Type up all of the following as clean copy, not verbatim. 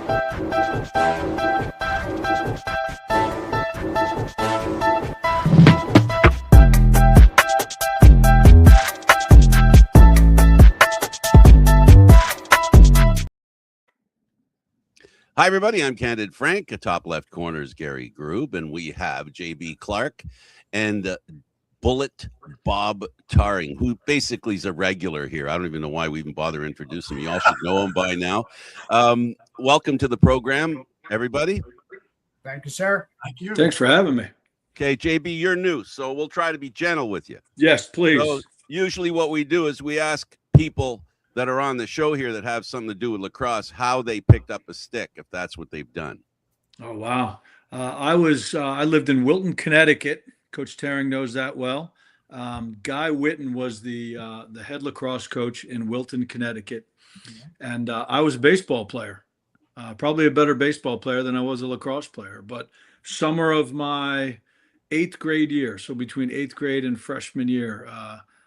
Hi, everybody. I'm Candid Frank. Top left corner is Gary Groob, and we have JB Clarke and Bullet Bob Tarring, who basically is a regular here. I don't even know why we even bother introducing him. You all should know him by now. Welcome to the program, everybody. Thank you, sir. Thank you. Thanks for having me. Okay, JB, you're new, so we'll try to be gentle with you. Yes, please. So usually what we do is we ask people that are on the show here that have something to do with lacrosse, how they picked up a stick, if that's what they've done. Oh, wow. I lived in Wilton, Connecticut. Coach Tarring knows that well. Guy Witten was the head lacrosse coach in Wilton, Connecticut. And I was a baseball player, probably a better baseball player than I was a lacrosse player. But summer of my 8th grade year, so between 8th grade and freshman year,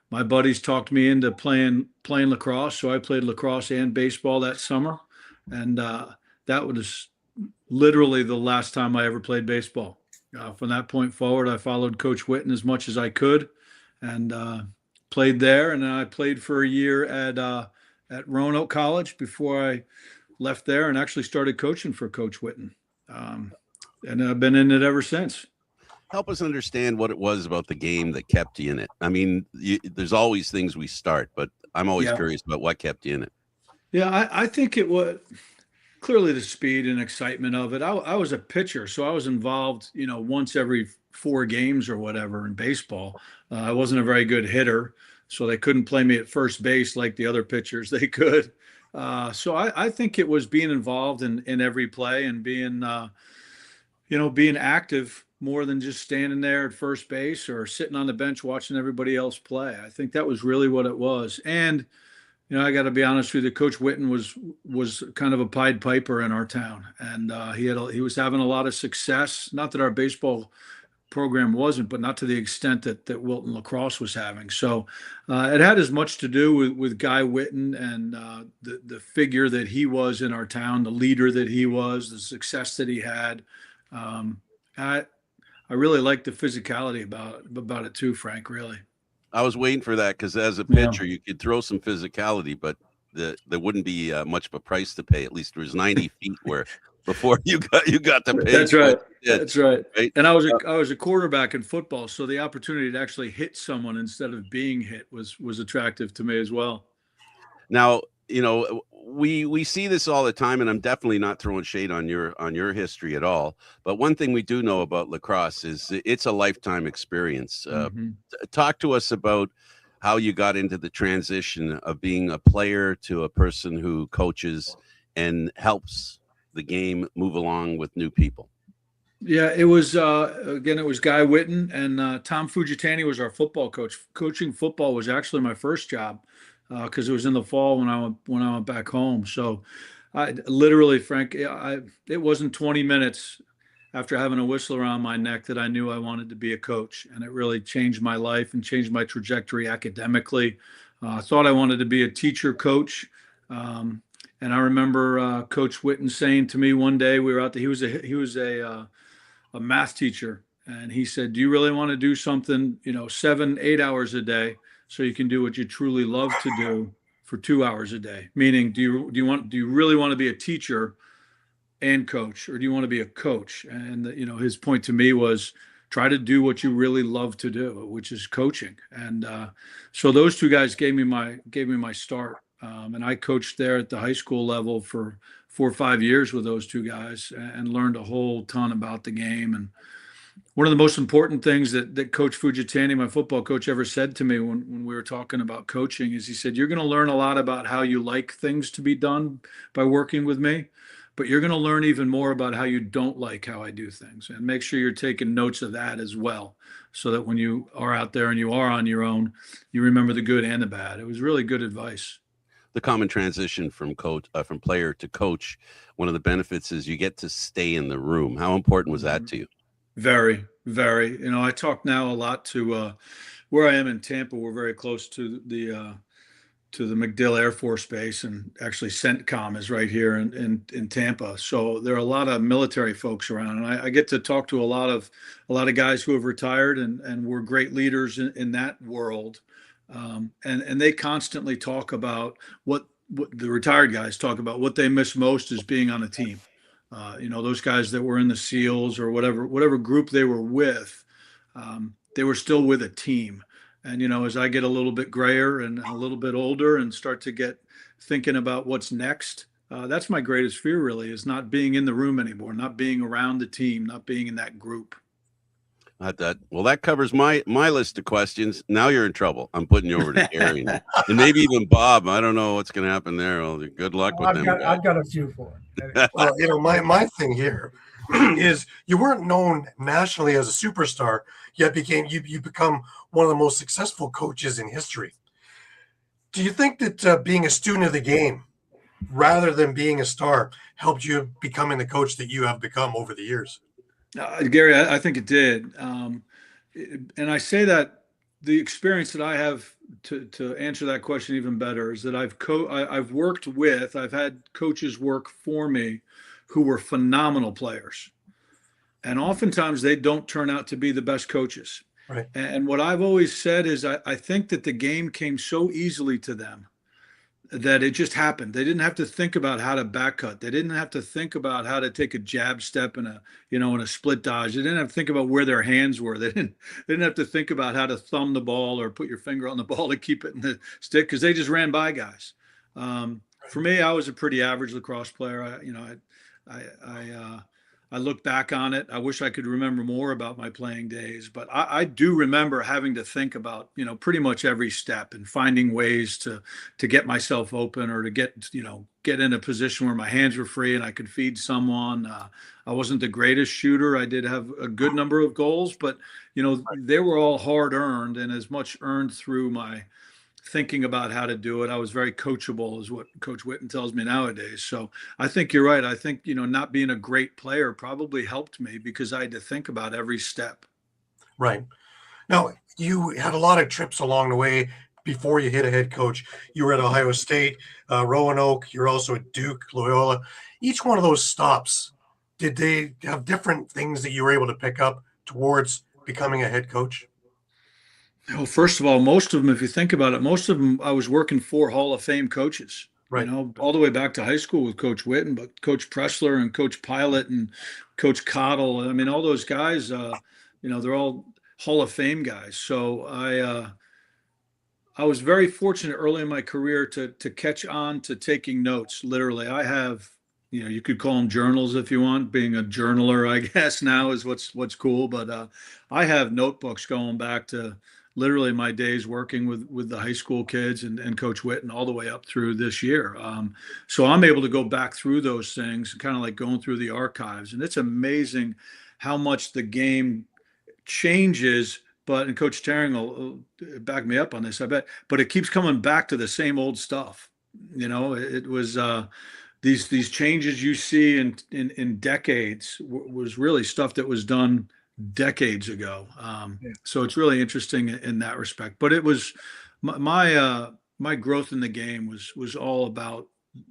my buddies talked me into playing lacrosse, so I played lacrosse and baseball that summer, and that was literally the last time I ever played baseball. From that point forward, I followed Coach Witten as much as I could, and played there. And then I played for a year at Roanoke College before I left there and actually started coaching for Coach Witten, and I've been in it ever since. Help us understand what it was about the game that kept you in it. I mean, there's always things we start, but I'm always curious about what kept you in it. Yeah, I think it was clearly the speed and excitement of it. I was a pitcher, so I was involved, once every 4 games or whatever in baseball. I wasn't a very good hitter, so they couldn't play me at first base like the other pitchers they could. So I think it was being involved in every play and being active more than just standing there at first base or sitting on the bench watching everybody else play. I think that was really what it was. And, I got to be honest with you, Coach Witten was kind of a Pied Piper in our town. And he was having a lot of success. Not that our baseball program wasn't, but not to the extent that Wilton Lacrosse was having. So it had as much to do with Guy Witten and the figure that he was in our town, the leader that he was, the success that he had. I really like the physicality about it too, Frank, really. I was waiting for that because as a pitcher, you could throw some physicality, but there wouldn't be much of a price to pay. At least there was 90 feet where before you got to pay. That's right. That's right. Right? And I was a quarterback in football, so the opportunity to actually hit someone instead of being hit was attractive to me as well. Now, we see this all the time, and I'm definitely not throwing shade on your history at all. But one thing we do know about lacrosse is it's a lifetime experience. Talk to us about how you got into the transition of being a player to a person who coaches and helps the game move along with new people. Yeah, it was it was Guy Witten and Tom Fujitani was our football coach. Coaching football was actually my first job. Because it was in the fall when I went back home. So I literally, Frank, it wasn't 20 minutes after having a whistle around my neck that I knew I wanted to be a coach. And it really changed my life and changed my trajectory academically. I thought I wanted to be a teacher coach. And I remember Coach Witten saying to me one day, we were out there, he was a math teacher. And he said, do you really want to do something, 7-8 hours a day? So you can do what you truly love to do for 2 hours a day. Meaning, do you really want to be a teacher and coach, or do you want to be a coach? And his point to me was try to do what you really love to do, which is coaching. And so those two guys gave me my start. And I coached there at the high school level for 4 or 5 years with those two guys and learned a whole ton about the game. And one of the most important things that Coach Fujitani, my football coach, ever said to me when we were talking about coaching is he said, you're going to learn a lot about how you like things to be done by working with me, but you're going to learn even more about how you don't like how I do things. And make sure you're taking notes of that as well, so that when you are out there and you are on your own, you remember the good and the bad. It was really good advice. The common transition from player to coach, one of the benefits is you get to stay in the room. How important was that to you? Very, very. I talk now a lot to where I am in Tampa. We're very close to the to the MacDill Air Force Base, and actually CENTCOM is right here in Tampa. So there are a lot of military folks around, and I get to talk to a lot of guys who have retired and were great leaders in that world. And they constantly talk about what the retired guys talk about what they miss most is being on a team. Those guys that were in the SEALs or whatever group they were with, they were still with a team. And as I get a little bit grayer and a little bit older and start to get thinking about what's next, that's my greatest fear. Really, is not being in the room anymore, not being around the team, not being in that group. Well, that covers my list of questions. Now you're in trouble. I'm putting you over to Gary and maybe even Bob. I don't know what's going to happen there. Well, good luck with them. I've got a few for it. Well, my thing here is you weren't known nationally as a superstar, yet you become one of the most successful coaches in history. Do you think that being a student of the game rather than being a star helped you becoming the coach that you have become over the years? Gary, I think it did. And I say that the experience that I have to answer that question even better is that I've worked with, I've had coaches work for me who were phenomenal players. And oftentimes they don't turn out to be the best coaches. Right. And what I've always said is I think that the game came so easily to them that it just happened. They didn't have to think about how to back cut. They didn't have to think about how to take a jab step in a split dodge. They didn't have to think about where their hands were. They didn't have to think about how to thumb the ball or put your finger on the ball to keep it in the stick, because they just ran by guys. For me, I was a pretty average lacrosse player. I look back on it. I wish I could remember more about my playing days, but I do remember having to think about, pretty much every step and finding ways to get myself open or to get in a position where my hands were free and I could feed someone. I wasn't the greatest shooter. I did have a good number of goals, but, they were all hard earned and as much earned through my thinking about how to do it. I was very coachable, is what Coach Witten tells me nowadays. So I think you're right. I think, not being a great player probably helped me because I had to think about every step. Right. Now, you had a lot of trips along the way before you hit a head coach. You were at Ohio State, Roanoke. You're also at Duke, Loyola. Each one of those stops, did they have different things that you were able to pick up towards becoming a head coach? Well, first of all, most of them, if you think about it, most of them I was working for Hall of Fame coaches, Right. All the way back to high school with Coach Witten, but Coach Pressler and Coach Pilot and Coach Cottle. I mean, all those guys, they're all Hall of Fame guys. So I was very fortunate early in my career to catch on to taking notes. Literally, I have, you could call them journals if you want. Being a journaler, I guess now is what's cool. But I have notebooks going back to literally my days working with the high school kids and Coach Witten all the way up through this year. So I'm able to go back through those things, kind of like going through the archives. And it's amazing how much the game changes. And Coach Taring will back me up on this, I bet. But it keeps coming back to the same old stuff. It was these changes you see in decades was really stuff that was done decades ago. So it's really interesting in that respect. But it was my growth in the game was all about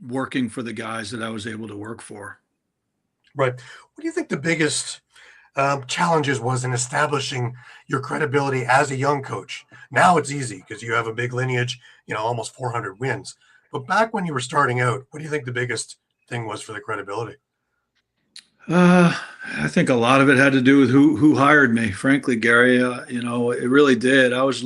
working for the guys that I was able to work for. Right. What do you think the biggest challenges was in establishing your credibility as a young coach? Now it's easy because you have a big lineage, almost 400 wins. But back when you were starting out, what do you think the biggest thing was for the credibility? I think a lot of it had to do with who hired me, frankly, Gary. It really did. I was,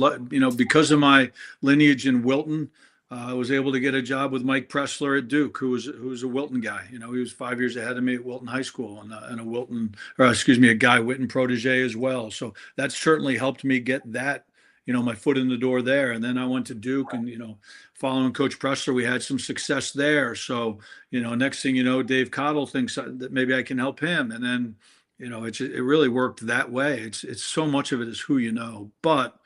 because of my lineage in Wilton, I was able to get a job with Mike Pressler at Duke, who was a Wilton guy. He was 5 years ahead of me at Wilton High School and a Guy Witten protege as well. So that certainly helped me get that, my foot in the door there. And then I went to Duke and, following Coach Pressler, we had some success there. So, next thing you know, Dave Cottle thinks that maybe I can help him. And then, it really worked that way. It's so much of it is who you know. But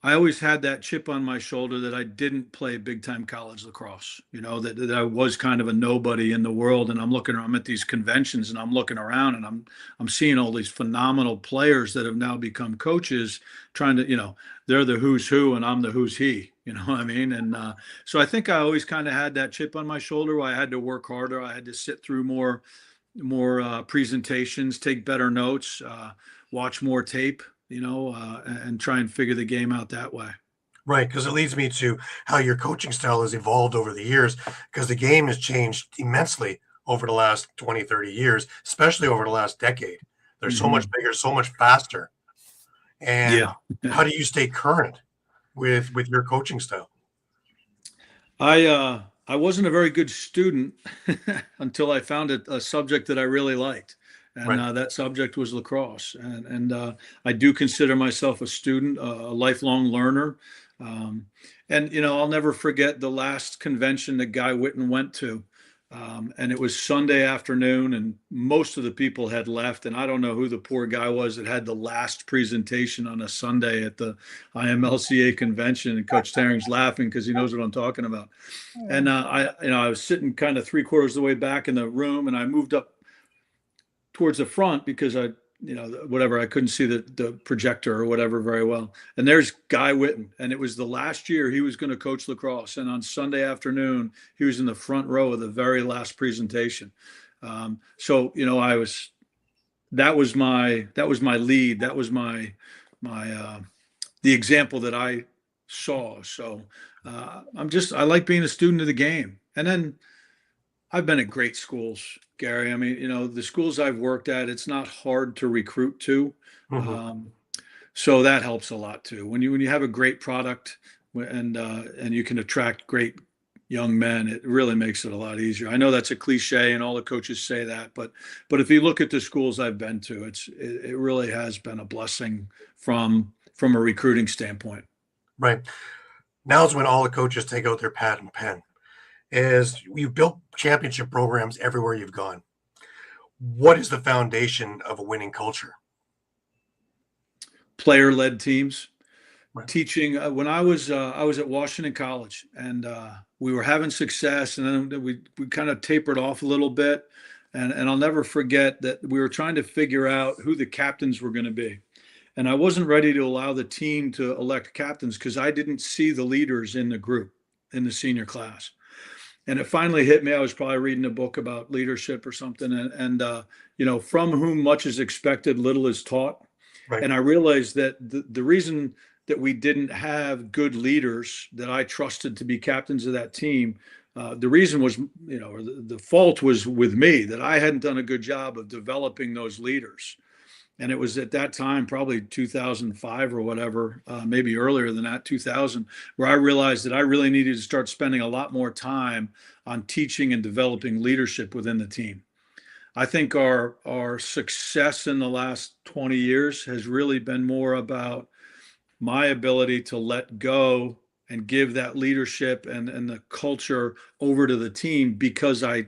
I always had that chip on my shoulder that I didn't play big time college lacrosse, that I was kind of a nobody in the world. And I'm at these conventions and I'm looking around and I'm seeing all these phenomenal players that have now become coaches trying to, they're the who's who and I'm the who's he. You know what I mean? And so I think I always kind of had that chip on my shoulder where I had to work harder. I had to sit through more presentations, take better notes, watch more tape, and try and figure the game out that way. Right, because it leads me to how your coaching style has evolved over the years, because the game has changed immensely over the last 20, 30 years, especially over the last decade. They're so much bigger, so much faster. And Yeah. how do you stay current with your coaching style? I wasn't a very good student until I found a subject that I really liked, and Right. that subject was lacrosse. And I do consider myself a student, a lifelong learner. Um, and I'll never forget the last convention that Guy Whitten went to. And it was Sunday afternoon, and most of the people had left. And I don't know who the poor guy was that had the last presentation on a Sunday at the IMLCA convention. And Coach Taring's laughing because he knows what I'm talking about. And I was sitting kind of three-quarters of the way back in the room, and I moved up towards the front because whatever, I couldn't see the projector or whatever very well. And there's Guy Whitten, and it was the last year he was going to coach lacrosse. And on Sunday afternoon, he was in the front row of the very last presentation. So that was my lead. That was my the example that I saw. So I like being a student of the game. And then I've been at great schools, Gary. I mean, the schools I've worked at, it's not hard to recruit to. Mhm. So that helps a lot too. When you have a great product and you can attract great young men, it really makes it a lot easier. I know that's a cliche and all the coaches say that, but if you look at the schools I've been to, it really has been a blessing from a recruiting standpoint. Right. Now's when all the coaches take out their pad and pen. Is you've built championship programs everywhere you've gone. What is the foundation of a winning culture? Player-led teams. Right. Teaching when I was at Washington College, and we were having success, and then we kind of tapered off a little bit, and I'll never forget that we were trying to figure out who the captains were going to be, and I wasn't ready to allow the team to elect captains because I didn't see the leaders in the group in the senior class. And it finally hit me. I was probably reading a book about leadership or something, and from whom much is expected, little is taught. Right. And I realized that the reason that we didn't have good leaders that I trusted to be captains of that team, the reason was, or the fault was with me, that I hadn't done a good job of developing those leaders. And it was at that time, probably 2005 or whatever, maybe earlier than that, 2000, where I realized that I really needed to start spending a lot more time on teaching and developing leadership within the team. I think our success in the last 20 years has really been more about my ability to let go and give that leadership and the culture over to the team because I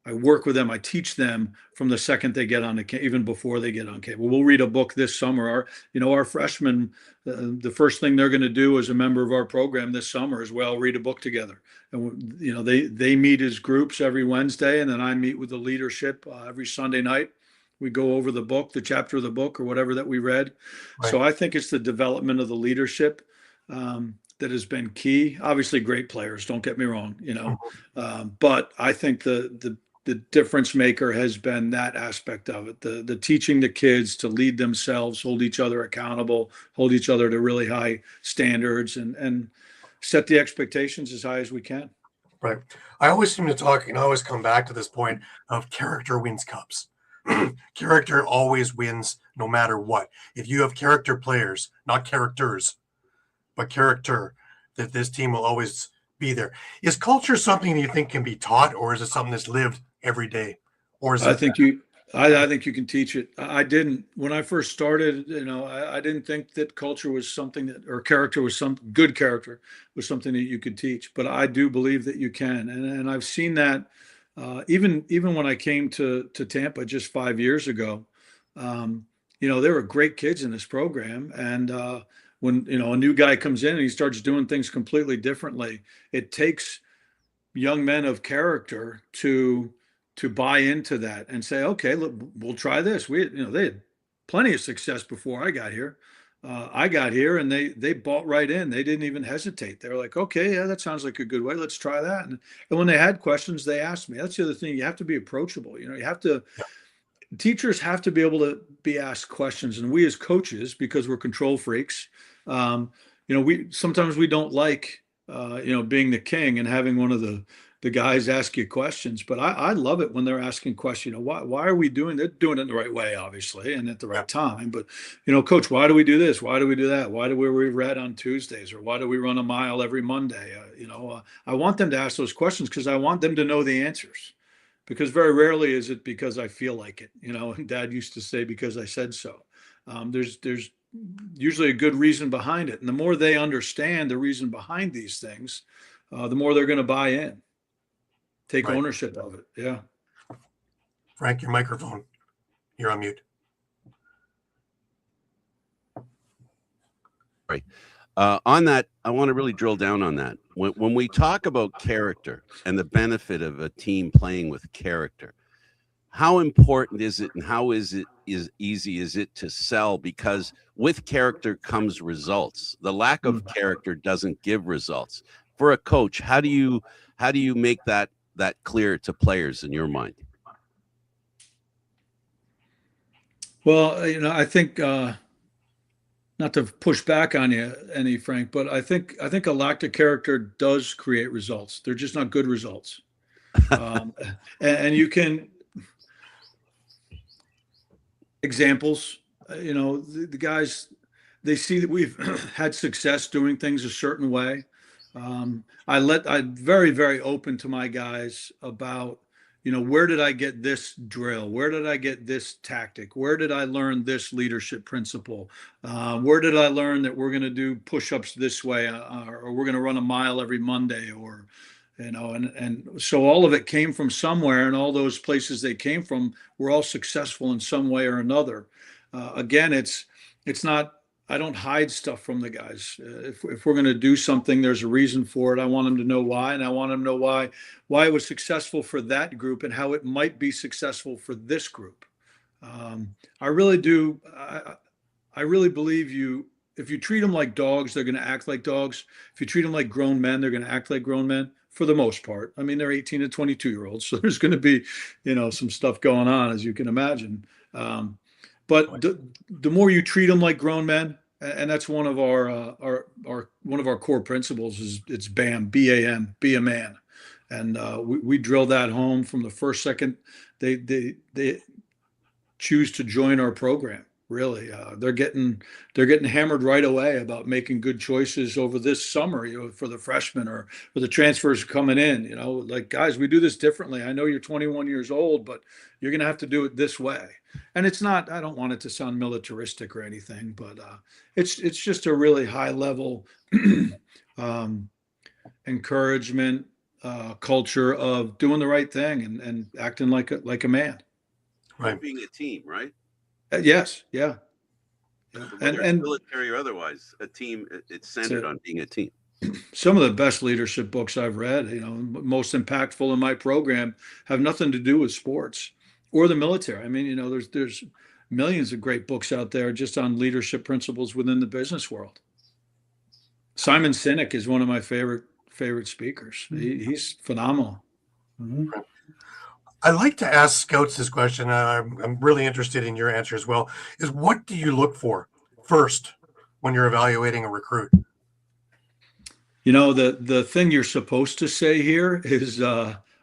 work with them. I teach them from the second they get on even before they get on cable. We'll read a book this summer. Our freshmen, the first thing they're going to do as a member of our program this summer is read a book together. And they meet as groups every Wednesday, and then I meet with the leadership every Sunday night. We go over the book, the chapter of the book, or whatever that we read. Right. So I think it's the development of the leadership that has been key. Obviously, great players. Don't get me wrong. But I think the difference maker has been that aspect of it. The teaching the kids to lead themselves, hold each other accountable, hold each other to really high standards, and set the expectations as high as we can. Right. I always seem to talk and I always come back to this point of character wins cups. Character always wins no matter what. If you have character players, not characters, but character, that this team will always be there. Is culture something you think can be taught, or is it something that's lived every day? Or is I think you can teach it. I didn't when I first started. I didn't think that culture was something or character was good character was something that you could teach. But I do believe that you can, and I've seen that even when I came to Tampa just 5 years ago. There were great kids in this program, and when a new guy comes in and he starts doing things completely differently, it takes young men of character to buy into that and say, okay, look, we'll try this. They had plenty of success before I got here. I got here and they bought right in. They didn't even hesitate. They were like, okay, yeah, that sounds like a good way. Let's try that. And when they had questions, they asked me. That's the other thing. You have to be approachable. You have to, teachers have to be able to be asked questions. And we as coaches, because we're control freaks, we don't like, being the king and having one of the guys ask you questions. But I love it when they're asking questions. Why are we doing? They're doing it in the right way, obviously, and at the right time. But coach, why do we do this? Why do we do that? Why do we read on Tuesdays, or why do we run a mile every Monday? I want them to ask those questions because I want them to know the answers. Because very rarely is it because I feel like it. And Dad used to say because I said so. There's usually a good reason behind it, and the more they understand the reason behind these things, the more they're going to buy in. Take ownership of it. Yeah. Frank, your microphone. You're on mute. Right. On that, I want to really drill down on that. When we talk about character and the benefit of a team playing with character, how important is it, and how easy is it to sell? Because with character comes results. The lack of character doesn't give results. For a coach, how do you make that clear to players in your mind? Well, I think not to push back on you any, Frank, but I think a lack of character does create results. They're just not good results. And you can examples, the guys, they see that we've had success doing things a certain way. I'm very, very open to my guys about, where did I get this drill? Where did I get this tactic? Where did I learn this leadership principle? Where did I learn that we're going to do push-ups this way, or we're going to run a mile every Monday, or, and so all of it came from somewhere, and all those places they came from were all successful in some way or another. Again, it's not, I don't hide stuff from the guys. If we're going to do something, there's a reason for it. I want them to know why, and I want them to know why it was successful for that group and how it might be successful for this group. I really do. I really believe if you treat them like dogs, they're going to act like dogs. If you treat them like grown men, they're going to act like grown men for the most part. I mean, they're 18 to 22-year-olds, so there's going to be, some stuff going on, as you can imagine. But the more you treat them like grown men, and that's one of our core principles is it's BAM, BAM, be a man, and we drill that home from the first second they choose to join our program. Really, they're getting hammered right away about making good choices over this summer, for the freshmen or for the transfers coming in. Like, guys, we do this differently. I know you're 21 years old, but you're going to have to do it this way. And it's not, I don't want it to sound militaristic or anything, but it's just a really high level encouragement, culture of doing the right thing and acting like a man. Right. Being a team, right? Yes. Yeah. And military or otherwise, a team, it's centered on being a team. Some of the best leadership books I've read, most impactful in my program, have nothing to do with sports or the military. I mean, there's millions of great books out there just on leadership principles within the business world. Simon Sinek is one of my favorite speakers. He's phenomenal. Mm-hmm. I like to ask scouts this question. I'm really interested in your answer as well. Is what do you look for first when you're evaluating a recruit? The thing you're supposed to say here is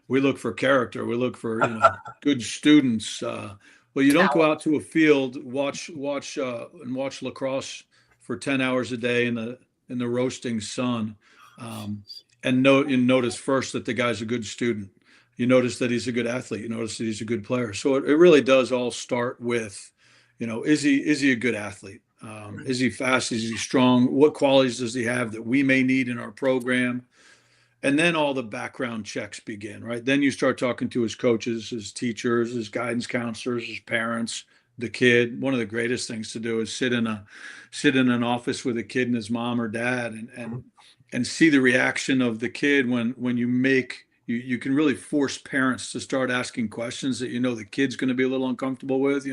we look for character. We look for good students. Well, you don't go out to a field, watch lacrosse for 10 hours a day in the roasting sun, and notice first that the guy's a good student. You notice that he's a good athlete. You notice that he's a good player. So it really does all start with, is he a good athlete? Is he fast? Is he strong? What qualities does he have that we may need in our program? And then all the background checks begin, right? Then you start talking to his coaches, his teachers, his guidance counselors, his parents, the kid. One of the greatest things to do is sit in an office with a kid and his mom or dad and see the reaction of the kid when you make you can really force parents to start asking questions that the kid's going to be a little uncomfortable with.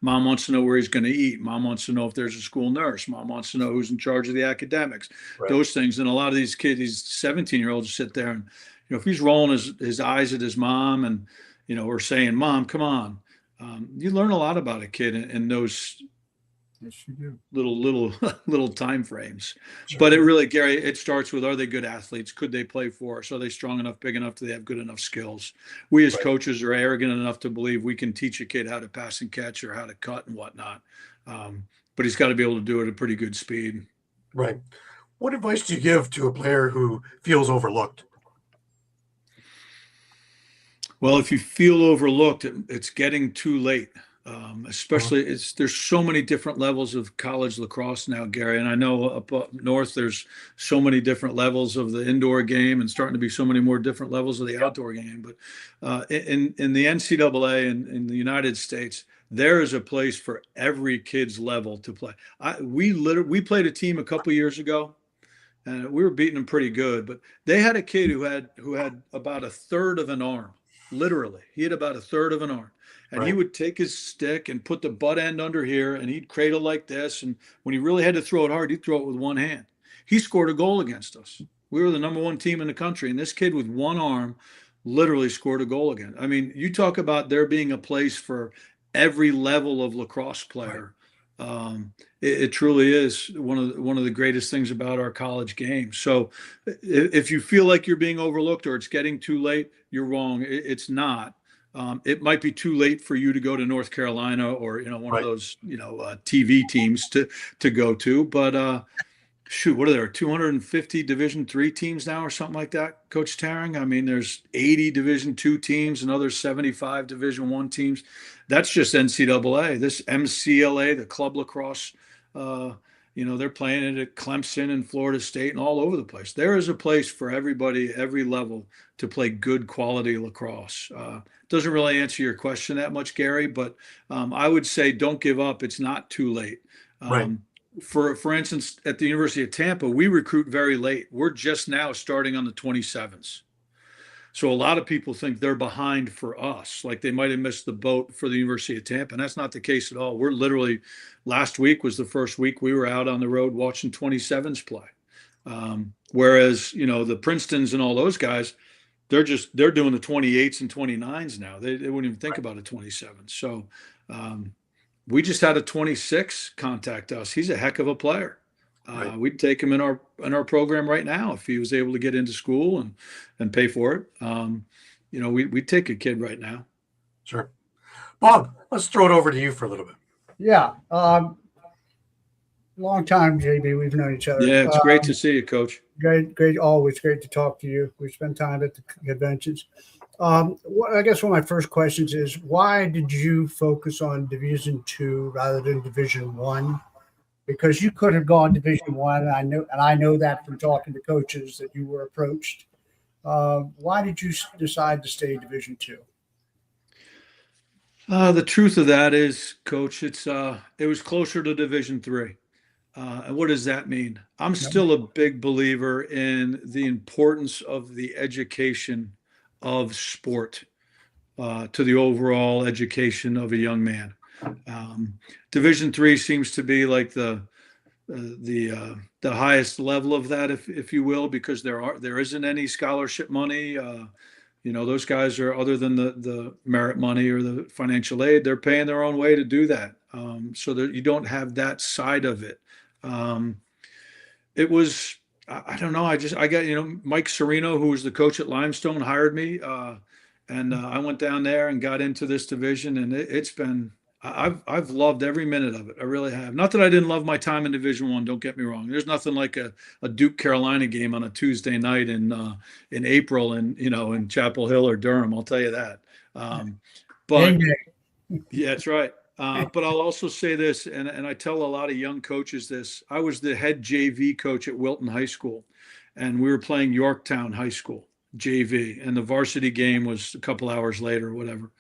Mom wants to know where he's going to eat. Mom wants to know if there's a school nurse. Mom wants to know who's in charge of the academics, Right. those things. And a lot of these kids, these 17-year-olds, sit there and if he's rolling his eyes at his mom and or saying, "Mom, come on," you learn a lot about a kid in those Yes, you do. little time frames. Sure. But it really, Gary, it starts with, are they good athletes? Could they play for us? Are they strong enough, big enough? Do they have good enough skills? We as Right. coaches are arrogant enough to believe we can teach a kid how to pass and catch or how to cut and whatnot. But he's got to be able to do it at a pretty good speed. Right. What advice do you give to a player who feels overlooked? Well, if you feel overlooked, it's getting too late. Especially there's so many different levels of college lacrosse now, Gary. And I know up north, there's so many different levels of the indoor game and starting to be so many more different levels of the outdoor game. But in the NCAA and in the United States, there is a place for every kid's level to play. We played a team a couple years ago, and we were beating them pretty good. But they had a kid who had about a third of an arm. Literally, he had about a third of an arm. And he Right. would take his stick and put the butt end under here, and he'd cradle like this. And when he really had to throw it hard, he'd throw it with one hand. He scored a goal against us. We were the number one team in the country, and this kid with one arm literally scored a goal again. I mean, you talk about there being a place for every level of lacrosse player. It truly is one of the greatest things about our college game. So, if you feel like you're being overlooked or it's getting too late, you're wrong. It's not. It might be too late for you to go to North Carolina or one Right. of those TV teams to go to. But shoot, what are there? 250 Division III teams now, or something like that, Coach Taring? I mean, there's 80 Division II teams, another 75 Division I teams. That's just NCAA. This MCLA, the club lacrosse, they're playing it at Clemson and Florida State and all over the place. There is a place for everybody, every level, to play good quality lacrosse. Doesn't really answer your question that much, Gary, but I would say don't give up. It's not too late. Right. For instance, at the University of Tampa, we recruit very late. We're just now starting on the 27s. So a lot of people think they're behind for us, like they might have missed the boat for the University of Tampa, and that's not the case at all. We're literally, last week was the first week we were out on the road watching 27s play. Whereas, the Princetons and all those guys, they're doing the 28s and 29s now. They wouldn't even think about a 27. So we just had a 26 contact us. He's a heck of a player. Right. We'd take him in our program right now if he was able to get into school and pay for it. We'd take a kid right now. Sure. Bob, let's throw it over to you for a little bit. Yeah. Long time, JB. We've known each other. Yeah, it's great to see you, Coach. Great. Always great to talk to you. We spend time at the conventions. I guess one of my first questions is, why did you focus on Division II rather than Division I? Because you could have gone Division I, and I know that from talking to coaches that you were approached. Why did you decide to stay Division II? The truth of that is, Coach, it was closer to Division III. And what does that mean? I'm still a big believer in the importance of the education of sport to the overall education of a young man. Division III seems to be like the highest level of that, if you will, because there isn't any scholarship money. Those guys are, other than the merit money or the financial aid, they're paying their own way to do that. So that you don't have that side of it. It was, I don't know. I got, Mike Serino, who was the coach at Limestone, hired me. And I went down there and got into this division, and it's been, I've loved every minute of it. I really have. Not that I didn't love my time in Division I. Don't get me wrong. There's nothing like a Duke Carolina game on a Tuesday night in April in Chapel Hill or Durham. I'll tell you that. But yeah, that's right. But I'll also say this, and I tell a lot of young coaches this. I was the head JV coach at Wilton High School, and we were playing Yorktown High School JV, and the varsity game was a couple hours later or whatever.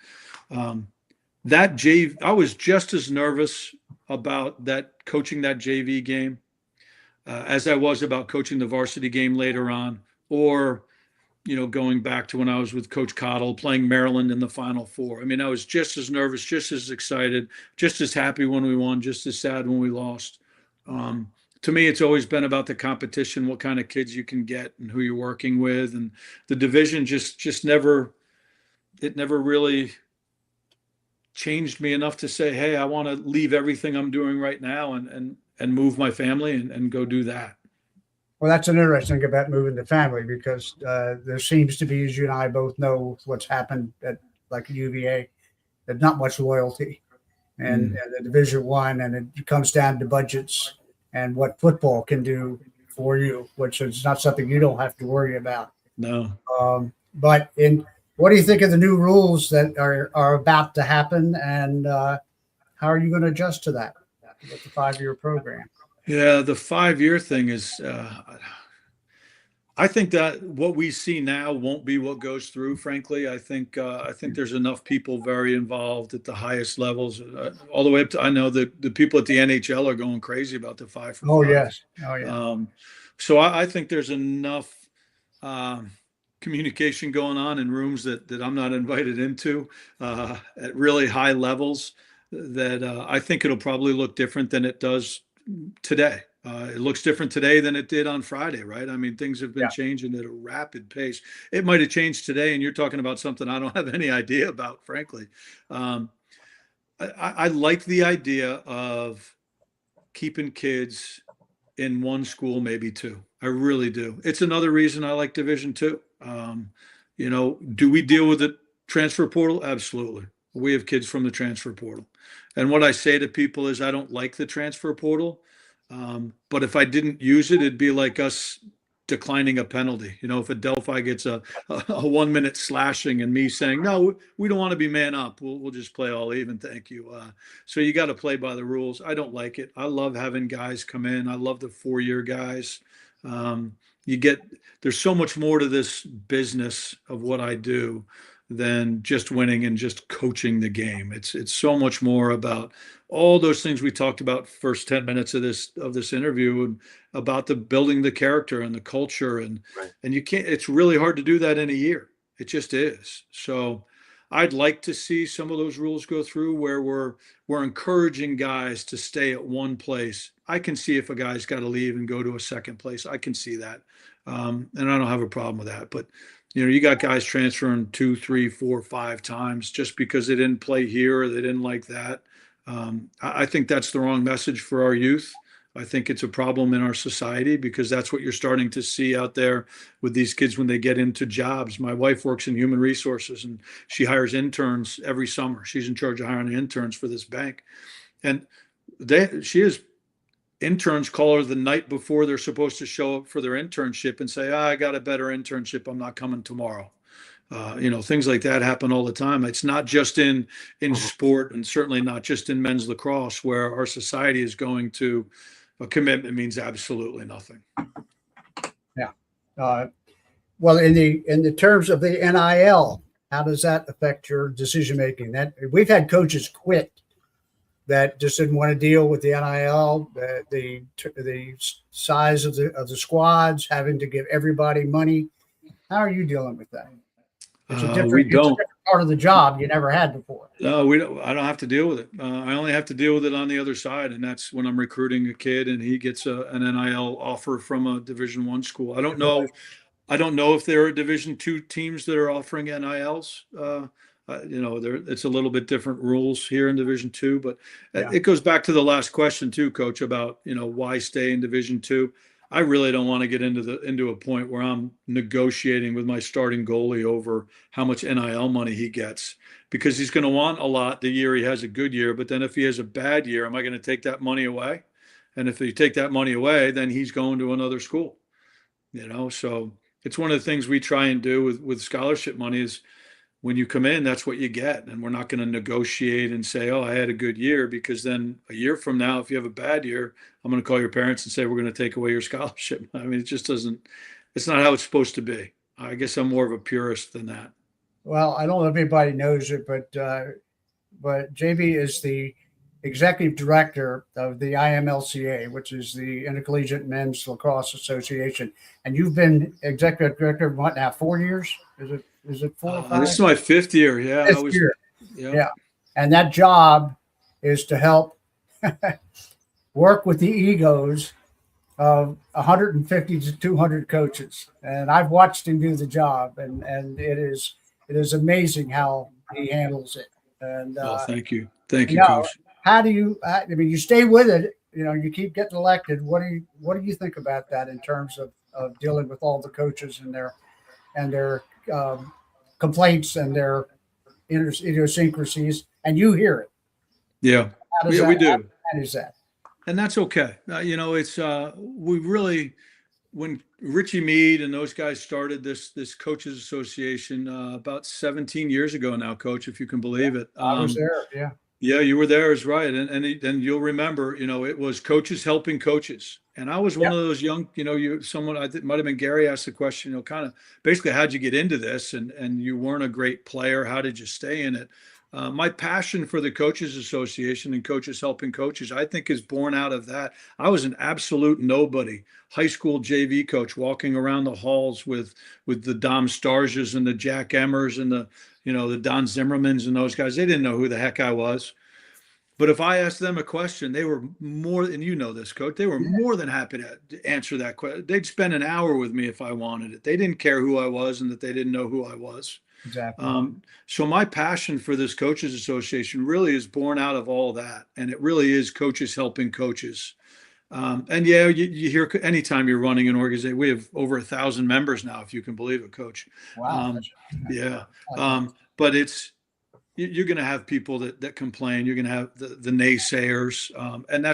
That JV, I was just as nervous about coaching that JV game as I was about coaching the varsity game later on, or going back to when I was with Coach Cottle, playing Maryland in the Final Four. I mean, I was just as nervous, just as excited, just as happy when we won, just as sad when we lost. To me, it's always been about the competition, what kind of kids you can get and who you're working with. And the division just never really changed me enough to say, hey, I want to leave everything I'm doing right now and move my family and go do that. Well, that's an interesting thing about moving the family, because there seems to be, as you and I both know, what's happened at like UVA, there's not much loyalty, and the Division One, and it comes down to budgets and what football can do for you, which is not something you don't have to worry about. No. But what do you think of the new rules that are about to happen, and how are you going to adjust to that with the 5-year program? Yeah, the 5-year thing is, I think that what we see now won't be what goes through. Frankly, I think there's enough people very involved at the highest levels, all the way up to, I know that the people at the NHL are going crazy about the 5 for 5. Oh yes, oh yeah. So I think there's enough communication going on in rooms that I'm not invited into at really high levels that I think it'll probably look different than it does today. It looks different today than it did on Friday, right? I mean, things have been changing at a rapid pace. It might have changed today, and you're talking about something I don't have any idea about, frankly. I like the idea of keeping kids in one school, maybe two. I really do. It's another reason I like Division II. Do we deal with the transfer portal? Absolutely. We have kids from the transfer portal. And what I say to people is I don't like the transfer portal. But if I didn't use it, it'd be like us declining a penalty. If a Delphi gets a 1 minute slashing and me saying, no, we don't want to be man up. We'll just play all even. Thank you. So you got to play by the rules. I don't like it. I love having guys come in. I love the 4-year guys. There's so much more to this business of what I do than just winning and just coaching the game. It's so much more about all those things we talked about first 10 minutes of this interview, and about the building the character and the culture, and you can't, it's really hard to do that in a year. It just is. So I'd like to see some of those rules go through where we're encouraging guys to stay at one place. I can see if a guy's got to leave and go to a second place. I can see that. And I don't have a problem with that, but you got guys transferring 2, 3, 4, 5 times just because they didn't play here or they didn't like that. I think that's the wrong message for our youth. I think it's a problem in our society, because that's what you're starting to see out there with these kids when they get into jobs. My wife works in human resources, and she hires interns every summer. She's in charge of hiring interns for this bank. And she has interns call her the night before they're supposed to show up for their internship and say, I got a better internship, I'm not coming tomorrow. Things like that happen all the time. It's not just in sport, and certainly not just in men's lacrosse, where our society is going to a commitment means absolutely nothing. Yeah. Well, in the terms of the NIL, how does that affect your decision making? That we've had coaches quit that just didn't want to deal with the NIL, the size of the squads, having to give everybody money. How are you dealing with that? It's a different part of the job you never had before. No, we don't. I don't have to deal with it. I only have to deal with it on the other side, and that's when I'm recruiting a kid and he gets an NIL offer from a Division I school. I don't know if there are Division II teams that are offering NILs. It's a little bit different rules here in Division II, but it goes back to the last question too, Coach, about why stay in Division II. I really don't want to get into a point where I'm negotiating with my starting goalie over how much NIL money he gets, because he's going to want a lot the year he has a good year. But then if he has a bad year, am I going to take that money away? And if you take that money away, then he's going to another school. So it's one of the things we try and do with scholarship money is, when you come in, that's what you get. And we're not going to negotiate and say, I had a good year, because then a year from now, if you have a bad year, I'm going to call your parents and say, we're going to take away your scholarship. I mean, it just doesn't, it's not how it's supposed to be. I guess I'm more of a purist than that. Well, I don't know if anybody knows it, but JB is the executive director of the IMLCA, which is the Intercollegiate Men's Lacrosse Association, and you've been executive director what now? 4 years? Is it 4 or 5? This is my 5th year. Yeah, I Fifth was. year. Yeah. Yeah, and that job is to help work with the egos of 150 to 200 coaches, and I've watched him do the job, and it is amazing how he handles it. And Thank you, Coach. how do you? I mean, you stay with it. You know, you keep getting elected. What do you think about that in terms of dealing with all the coaches and their complaints and their idiosyncrasies, and you hear it? Yeah, we do. How is that? And that's okay. It's we really, when Richie Mead and those guys started this coaches association about 17 years ago now, Coach, if you can believe it. I was there. Yeah. Yeah, you were there, is right. And you'll remember, it was coaches helping coaches. And I was one of those young, I think might have been Gary asked the question, kind of basically, how'd you get into this? And you weren't a great player. How did you stay in it? My passion for the Coaches Association and coaches helping coaches, I think, is born out of that. I was an absolute nobody, high school JV coach, walking around the halls with the Dom Starges and the Jack Emmers and the Don Zimmermans and those guys. They didn't know who the heck I was. But if I asked them a question, they were more, and you know this, Coach, they were more than happy to answer that question. They'd spend an hour with me if I wanted it. They didn't care who I was and that they didn't know who I was. Exactly. So my passion for this Coaches Association really is born out of all that. And it really is coaches helping coaches. And yeah, you hear anytime you're running an organization, we have over 1,000 members now, if you can believe it, Coach. Wow. Yeah. But you're going to have people that complain. You're going to have the naysayers. And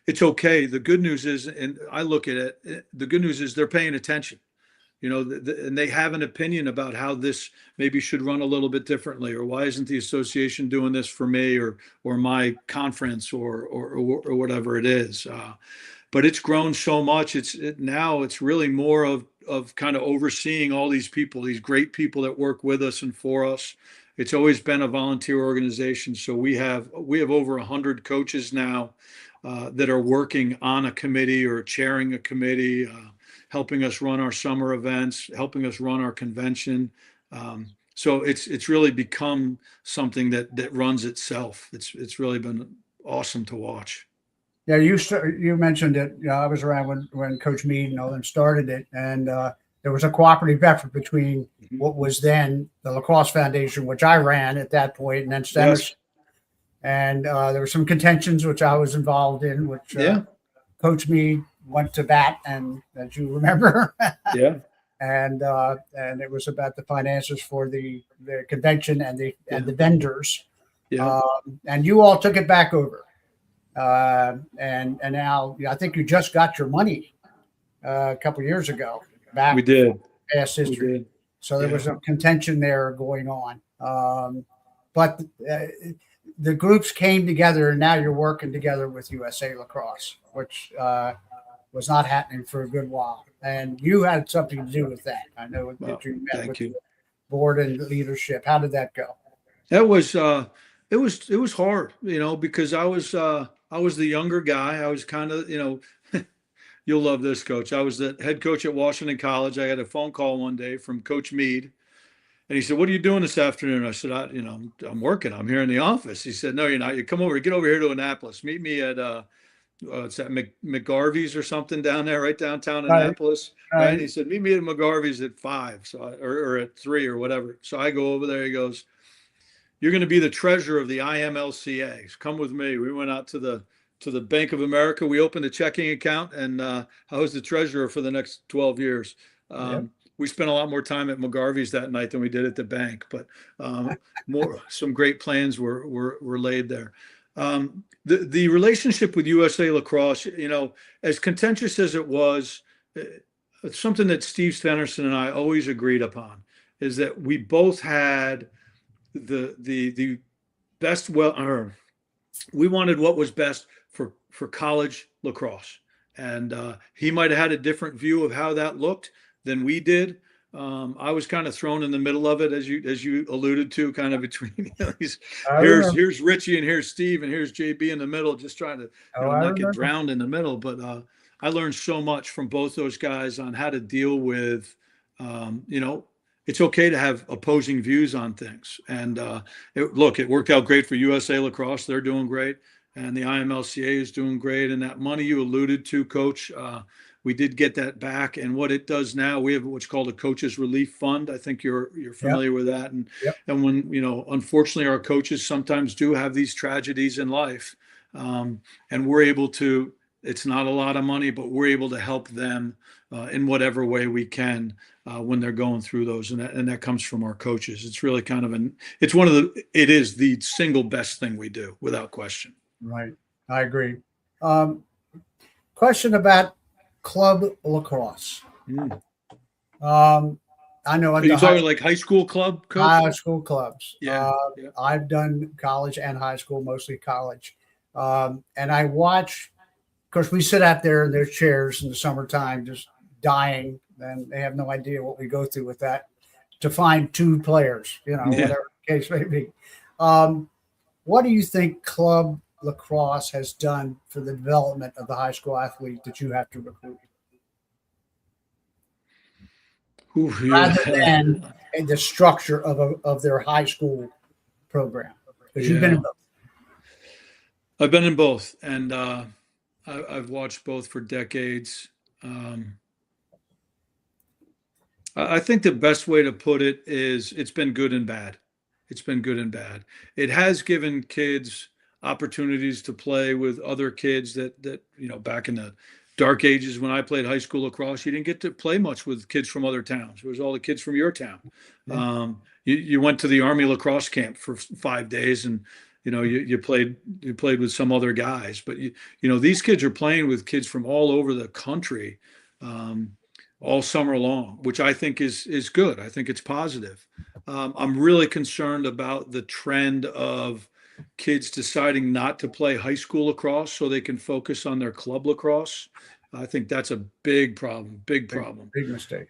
it's okay. The good news is, and I look at it, the good news is they're paying attention. And they have an opinion about how this maybe should run a little bit differently, or why isn't the association doing this for me or my conference or whatever it is. But it's grown so much. Now it's really more of kind of overseeing all these people, these great people that work with us and for us. It's always been a volunteer organization. So we have over 100 coaches now that are working on a committee or chairing a committee, helping us run our summer events, helping us run our convention. So it's really become something that runs itself. It's really been awesome to watch. Yeah, you mentioned it. I was around when Coach Mead and all them started it, and there was a cooperative effort between what was then the Lacrosse Foundation, which I ran at that point, and then Stanisci. Yes. And there were some contentions which I was involved in, which Coach Mead went to bat, and as you remember, and it was about the finances for the convention and the vendors, and you all took it back over, and now I think you just got your money a couple of years ago back. We did. Past history, so there was some contention there going on, but the groups came together, and now you're working together with USA Lacrosse, which was not happening for a good while, and you had something to do with that. I know that you met with the board and leadership. How did that go? That was it was hard, because I was the younger guy. I was kind of, you'll love this, Coach. I was the head coach at Washington College. I got a phone call one day from Coach Mead, and he said, "What are you doing this afternoon?" I said, "I'm working. I'm here in the office." He said, "No, you're not. You get over here to Annapolis. Meet me at it's at McGarvey's or something down there, right downtown Annapolis." Right. And he said, "Meet me at McGarvey's at 5, or at 3 or whatever." So I go over there. He goes, "You're going to be the treasurer of the IMLCA. Come with me." We went out to the Bank of America. We opened a checking account, and I was the treasurer for the next 12 years. We spent a lot more time at McGarvey's that night than we did at the bank, but some great plans were laid there. The relationship with USA Lacrosse, as contentious as it was, it's something that Steve Stenerson and I always agreed upon, is that we both had the best. We wanted what was best for college lacrosse, and he might have had a different view of how that looked than we did, I was kind of thrown in the middle of it, as you alluded to, kind of between these. I remember. Here's Richie and here's Steve and here's JB in the middle, just trying to Oh, I not get remember. drowned in the middle. But I learned so much from both those guys on how to deal with, it's okay to have opposing views on things. And it worked out great for USA Lacrosse. They're doing great. And the IMLCA is doing great. And that money you alluded to, Coach, we did get that back. And what it does now, we have what's called a coaches relief fund. I think you're familiar with that. And Yep. and when, unfortunately, our coaches sometimes do have these tragedies in life. And we're able to, it's not a lot of money, but we're able to help them in whatever way we can when they're going through those. And that comes from our coaches. It's really kind of it is the single best thing we do, without question. Right. I agree. Question about club lacrosse. I know Are you talking like high school club, Coach? high school clubs. Yeah. I've done college and high school, mostly college. And I watch, of course, we sit out there in their chairs in the summertime, just dying, and they have no idea what we go through with that to find two players, whatever the case may be. What do you think club lacrosse has done for the development of the high school athlete that you have to recruit? Ooh, Rather than the structure of their high school program. Because you've been in both. I've been in both, and I've watched both for decades. I think the best way to put it is it's been good and bad. It's been good and bad. It has given kids opportunities to play with other kids that back in the dark ages when I played high school lacrosse, you didn't get to play much with kids from other towns. It was all the kids from your town. Yeah. You went to the Army lacrosse camp for 5 days, and you played with some other guys. But these kids are playing with kids from all over the country all summer long, which I think is good. I think it's positive. I'm really concerned about the trend of kids deciding not to play high school lacrosse so they can focus on their club lacrosse. I think that's a big problem, big mistake.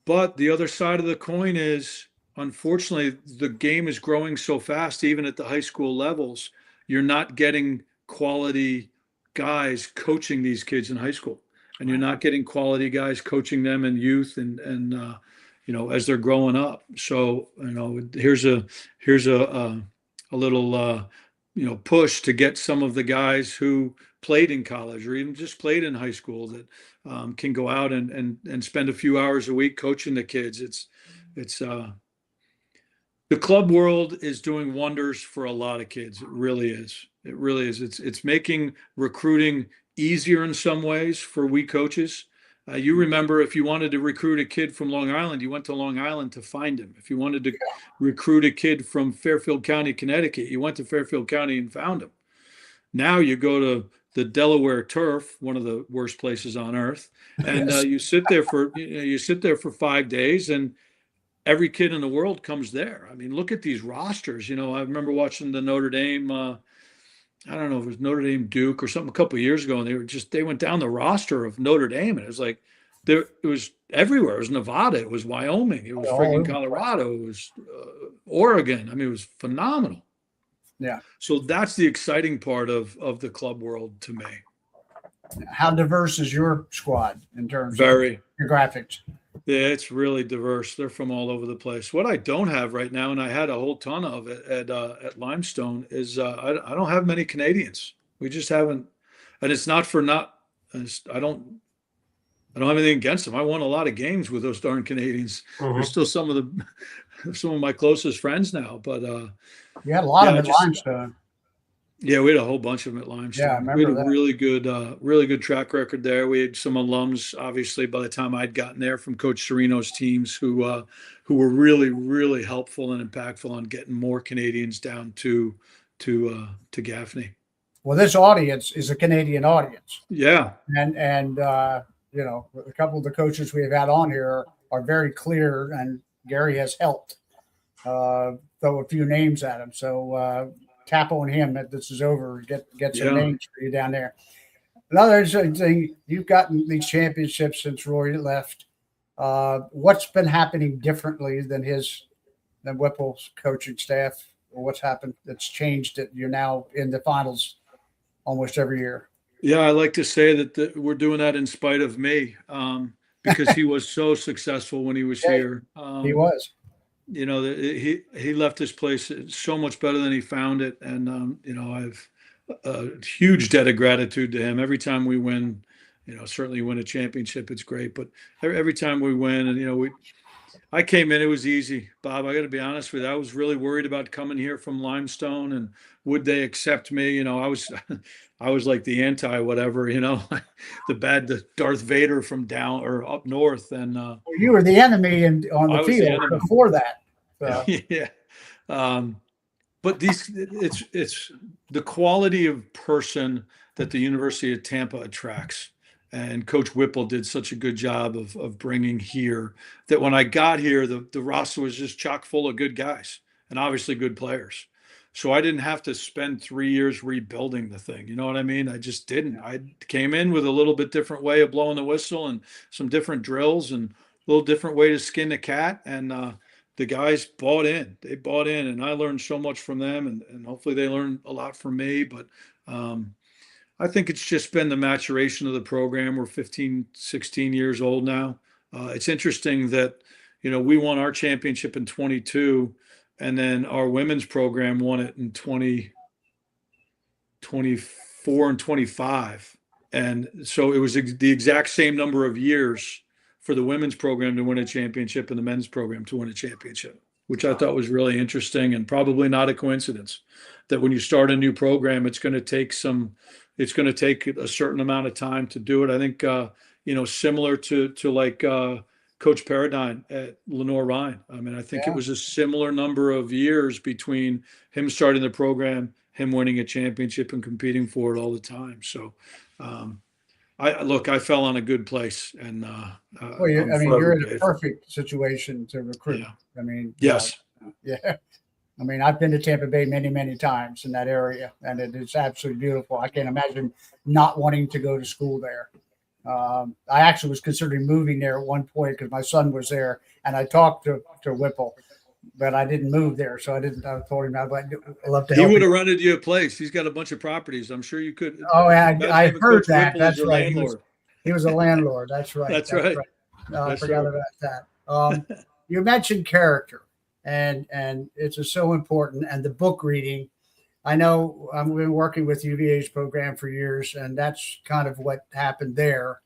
But the other side of the coin is, unfortunately, the game is growing so fast, even at the high school levels, you're not getting quality guys coaching these kids in high school. And you're not getting quality guys coaching them in youth and as they're growing up. So, here's a little, push to get some of the guys who played in college or even just played in high school that can go out and spend a few hours a week coaching the kids. It's the club world is doing wonders for a lot of kids. It really is. It really is. It's making recruiting easier in some ways for we coaches. You remember, if you wanted to recruit a kid from Long Island, you went to Long Island to find him. If you wanted to recruit a kid from Fairfield County, Connecticut, you went to Fairfield County and found him. Now you go to the Delaware turf, one of the worst places on earth, and you sit there for 5 days, and every kid in the world comes there. I mean, look at these rosters. I remember watching the Notre Dame. I don't know if it was Notre Dame Duke or something a couple of years ago, and they went down the roster of Notre Dame, and it was like it was everywhere. It was Nevada, it was Wyoming, it was freaking Colorado, it was Oregon. I mean, it was phenomenal. Yeah. So that's the exciting part of the club world to me. How diverse is your squad in terms of your graphics? Yeah, it's really diverse. They're from all over the place. What I don't have right now, and I had a whole ton of it at Limestone, is I don't have many Canadians. We just haven't, and it's not for not. I don't have anything against them. I won a lot of games with those darn Canadians. They're still some of my closest friends now. But you had a lot of them at Limestone. Yeah, we had a whole bunch of them at Limestone. Yeah, I remember we had a that. really good track record there. We had some alums, obviously, by the time I'd gotten there from Coach Serino's teams who were really, really helpful and impactful on getting more Canadians down to Gaffney. Well, this audience is a Canadian audience. Yeah. And a couple of the coaches we have had on here are very clear, and Gary has helped throw a few names at him. So, tap on him that this is over. Get some names for you down there. Another thing, you've gotten these championships since Roy left. What's been happening differently than Whipple's coaching staff, or what's happened that's changed that you're now in the finals almost every year? Yeah, I like to say that we're doing that in spite of me, because he was so successful when he was Yeah, here. he was. You know, he left this place so much better than he found it, and you know, I've a huge debt of gratitude to him. Every time we win, you know, certainly win a championship, it's great, but every time we win, and you know, I came in, it was easy, Bob. I got to be honest with you. I was really worried about coming here from Limestone and would they accept me? You know, I was, I was like the anti whatever, you know, the Darth Vader from down or up north. And Well, you were the enemy on the I was the field enemy. before that. So. Yeah. But it's the quality of person that the University of Tampa attracts. And Coach Whipple did such a good job of bringing here that when I got here, the roster was just chock full of good guys and obviously good players. So I didn't have to spend 3 years rebuilding the thing. You know what I mean? I just didn't. I came in with a little bit different way of blowing the whistle and some different drills and a little different way to skin the cat. And the guys bought in. They bought in, and I learned so much from them, and hopefully they learned a lot from me. But I think it's just been the maturation of the program. We're 15, 16 years old now. It's interesting that, you know, we won our championship in 22, and then our women's program won it in 2024 and 25. And so it was the exact same number of years for the women's program to win a championship and the men's program to win a championship, which I thought was really interesting and probably not a coincidence that when you start a new program, it's going to take a certain amount of time to do it. I think, you know, similar to like Coach Paradine at Lenore Rhine. I mean, I think it was a similar number of years between him starting the program, him winning a championship and competing for it all the time. So, I fell on a good place, and Well, you're in a perfect situation to recruit. Yeah. I mean, yes, yeah. I mean, I've been to Tampa Bay many, many times in that area, and it is absolutely beautiful. I can't imagine not wanting to go to school there. I actually was considering moving there at one point because my son was there, and I talked to Whipple, but I didn't move there, so I didn't. I told him I'd love to. He help would have him. rented you a place. He's got a bunch of properties. I'm sure you could. Oh, I heard that. Whipple That's your right. landlord. He was a landlord. That's right. That's right. No, I That's forgot right. about that. You mentioned character, and it's so important. And the book reading, I know I've been working with UVA's program for years, and that's kind of what happened there.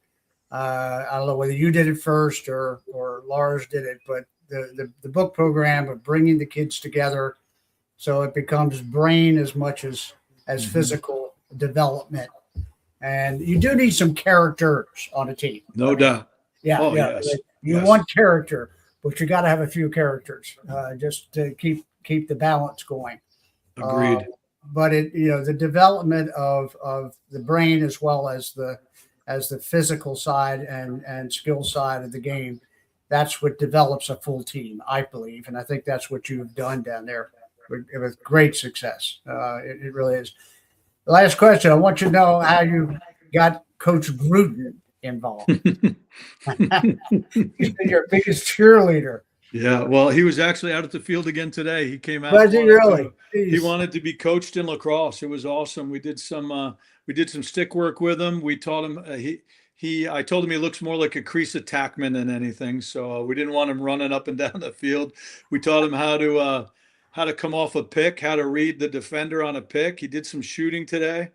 I don't know whether you did it first or Lars did it, but the book program of bringing the kids together so it becomes brain as much as physical development. And you do need some characters on a team. No doubt. Yeah. Oh, yeah. yes. You Yes. want character, but you got to have a few characters just to keep the balance going. Agreed. But the development of the brain as well as the physical side and skill side of the game, that's what develops a full team, I believe. And I think that's what you've done down there with great success. It really is. The last question, I want you to know how you got Coach Gruden involved. He's been your biggest cheerleader. Yeah, well, he was actually out at the field again today. He came out. Was he really? He wanted to be coached in lacrosse. It was awesome. We did some stick work with him. We taught him. I told him he looks more like a crease attackman than anything. So we didn't want him running up and down the field. We taught him how to come off a pick, how to read the defender on a pick. He did some shooting today.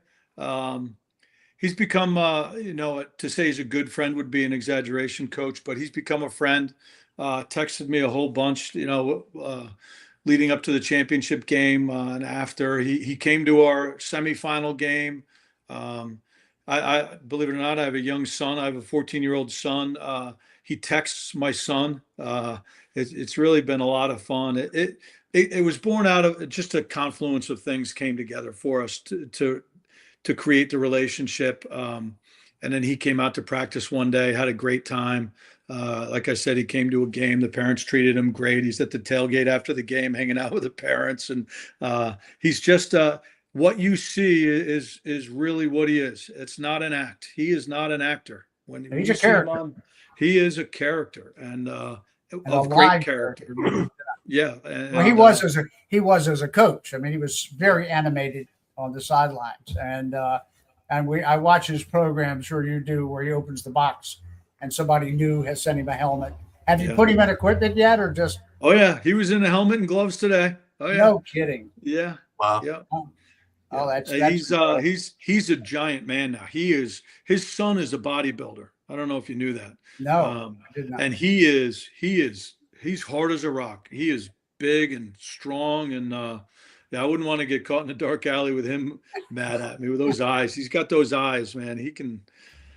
He's become, to say he's a good friend would be an exaggeration, Coach, but he's become a friend. Texted me a whole bunch, leading up to the championship game and after. He came to our semifinal game. I believe it or not, I have a young son. I have a 14-year-old son. He texts my son. It's really been a lot of fun. It was born out of just a confluence of things came together for us to create the relationship. And then he came out to practice one day, had a great time. Like I said, he came to a game. The parents treated him great. He's at the tailgate after the game, hanging out with the parents. And he's just what you see is really what he is. It's not an act. He is not an actor. When He's you a see him character. he is a character and a of great live character. Yeah. Well, he was as a coach. I mean, he was very animated on the sidelines, and I watch his program, sure you do, where he opens the box and somebody new has sent him a helmet. Have you put him in equipment yet, or just? Oh yeah, he was in a helmet and gloves today. Oh yeah, no kidding. Yeah, Wow. yeah. Oh, that's he's a giant man now. His son is a bodybuilder. I don't know if you knew that. no, I did not. And he's hard as a rock. He is big and strong, and yeah, I wouldn't want to get caught in a dark alley with him mad at me with those eyes. He's got those eyes, man. He can.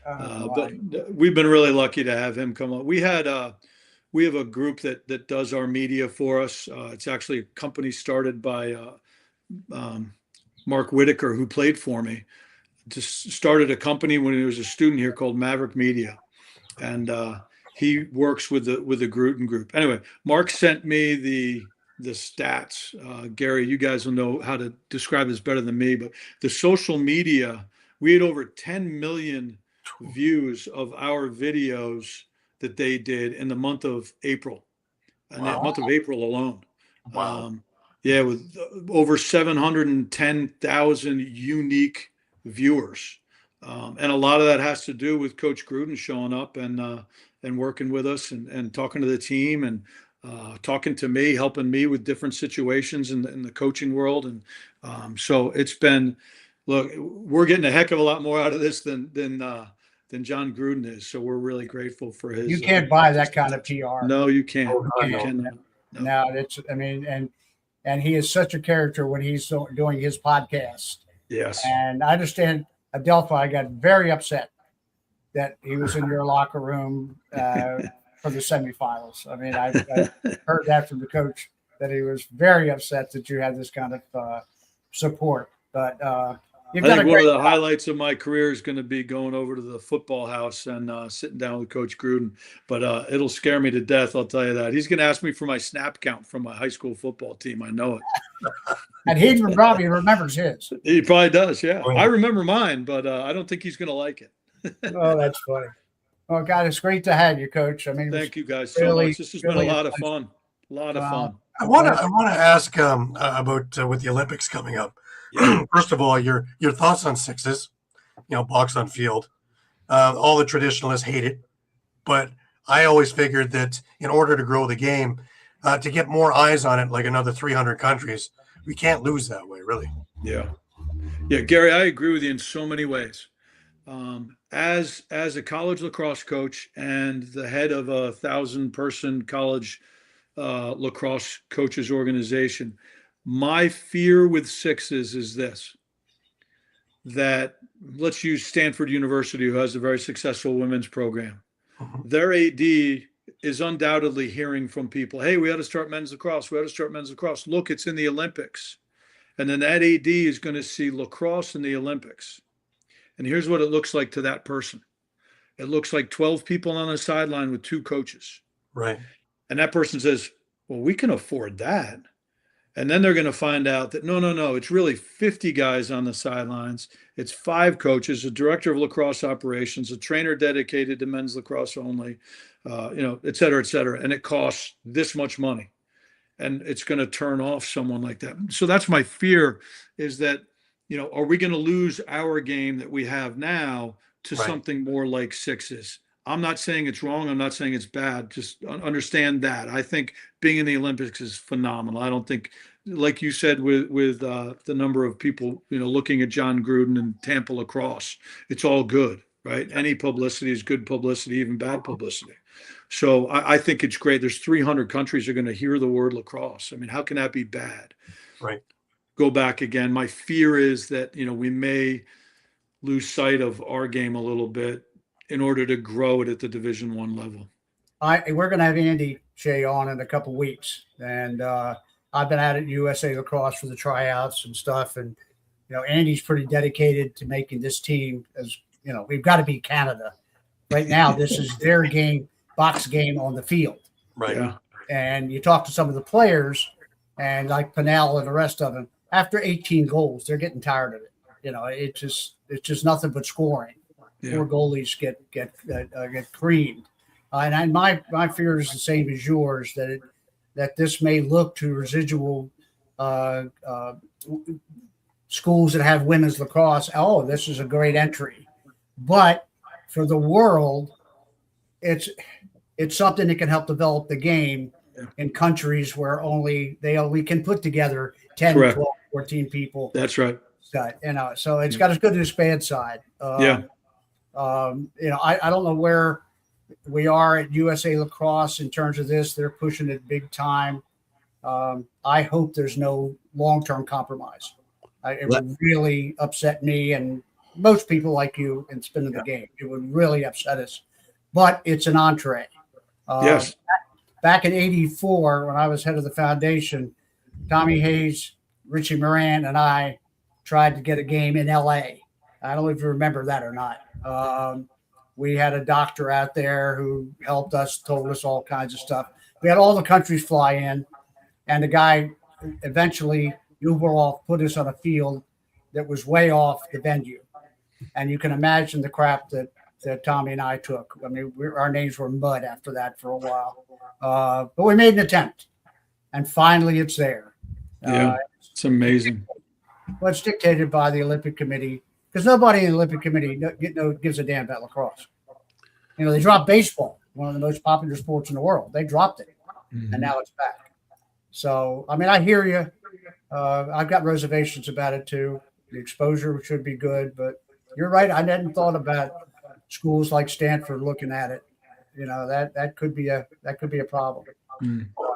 But we've been really lucky to have him come on. We have a group that does our media for us. It's actually a company started by Mark Whitaker, who played for me. Just started a company when he was a student here called Maverick Media, and he works with the Groob group. Anyway, Mark sent me the stats. Gary, you guys will know how to describe this better than me, but the social media, we had over 10 million views of our videos that they did in the month of April, and that month of April alone. Wow. Yeah, with over 710,000 unique viewers. And a lot of that has to do with Coach Gruden showing up and working with us and talking to the team and talking to me, helping me with different situations in the coaching world. And so it's been, look, we're getting a heck of a lot more out of this than John Gruden is. So we're really grateful for his. You can't buy that kind of PR. No, you can't. You cannot. No, it's. I mean, and he is such a character when he's doing his podcast. Yes. And I understand Adelphi got very upset that he was in your locker room for the semifinals. I mean, I heard that from the coach, that he was very upset that you had this kind of support. But you've done I think one of the job. highlights of my career is going to be going over to the football house and sitting down with Coach Gruden. But it'll scare me to death, I'll tell you that. He's going to ask me for my snap count from my high school football team. I know it. And he probably remembers his. He probably does, yeah. Oh, yeah. I remember mine, but I don't think he's going to like it. Oh, that's funny. Well, God, it's great to have you, Coach. I mean, Thank you guys so really, much. This has been a lot of fun. A lot of fun. I want to ask about with the Olympics coming up. Yeah. First of all, your thoughts on sixes, box on field. All the traditionalists hate it, but I always figured that in order to grow the game, to get more eyes on it, like another 300 countries, we can't lose that way, really. Yeah, Gary, I agree with you in so many ways. As a college lacrosse coach and the head of a 1,000-person college lacrosse coaches organization, my fear with sixes is this: that let's use Stanford University, who has a very successful women's program. Their AD is undoubtedly hearing from people, hey, we ought to start men's lacrosse. We ought to start men's lacrosse. Look, it's in the Olympics. And then that AD is going to see lacrosse in the Olympics. And here's what it looks like to that person. It looks like 12 people on the sideline with 2 coaches. Right. And that person says, well, we can afford that. And then they're going to find out that no, it's really 50 guys on the sidelines. It's 5 coaches, a director of lacrosse operations, a trainer dedicated to men's lacrosse only, et cetera, et cetera. And it costs this much money. And it's going to turn off someone like that. So that's my fear, is that, are we going to lose our game that we have now to something more like sixes? I'm not saying it's wrong. I'm not saying it's bad. Just understand that. I think being in the Olympics is phenomenal. I don't think, like you said, with the number of people, looking at John Gruden and Tampa lacrosse, it's all good, right? Any publicity is good publicity, even bad publicity. So I think it's great. There's 300 countries are going to hear the word lacrosse. I mean, how can that be bad? Right. Go back again. My fear is that, we may lose sight of our game a little bit in order to grow it at the Division I level. We're going to have Andy Shea on in a couple of weeks, and I've been out at USA Lacrosse for the tryouts and stuff, and Andy's pretty dedicated to making this team. As we've got to beat Canada right now. This is their game, box game on the field. Right. Yeah. And you talk to some of the players, and like Pennell and the rest of them, after 18 goals, they're getting tired of it. It's just nothing but scoring. Yeah. 4 goalies get creamed, And my fear is the same as yours, that this may look to residual schools that have women's lacrosse. Oh, this is a great entry, but for the world, it's something that can help develop the game in countries where they only can put together 10, Correct. 12, 14 people. That's right. So it's got a good and bad side. Yeah. I don't know where we are at USA Lacrosse in terms of this. They're pushing it big time. I hope there's no long-term compromise. It would really upset me and most people like you in spinning the game. It would really upset us. But it's an entree. Yes. Back in '84, when I was head of the foundation, Tommy Hayes, Richie Moran, and I tried to get a game in LA. I don't know if you remember that or not. We had a doctor out there who helped us, told us all kinds of stuff. We had all the countries fly in, and the guy eventually, Uberall, put us on a field that was way off the venue. And you can imagine the crap that Tommy and I took. I mean, our names were mud after that for a while. But we made an attempt, and finally it's there. Yeah, it's amazing. Well, it's dictated by the Olympic Committee, because nobody in the Olympic Committee gives a damn about lacrosse. They dropped baseball, one of the most popular sports in the world. They dropped it, and now it's back. So, I mean, I hear you. I've got reservations about it too. The exposure should be good, but you're right. I hadn't thought about schools like Stanford looking at it. That could be a problem.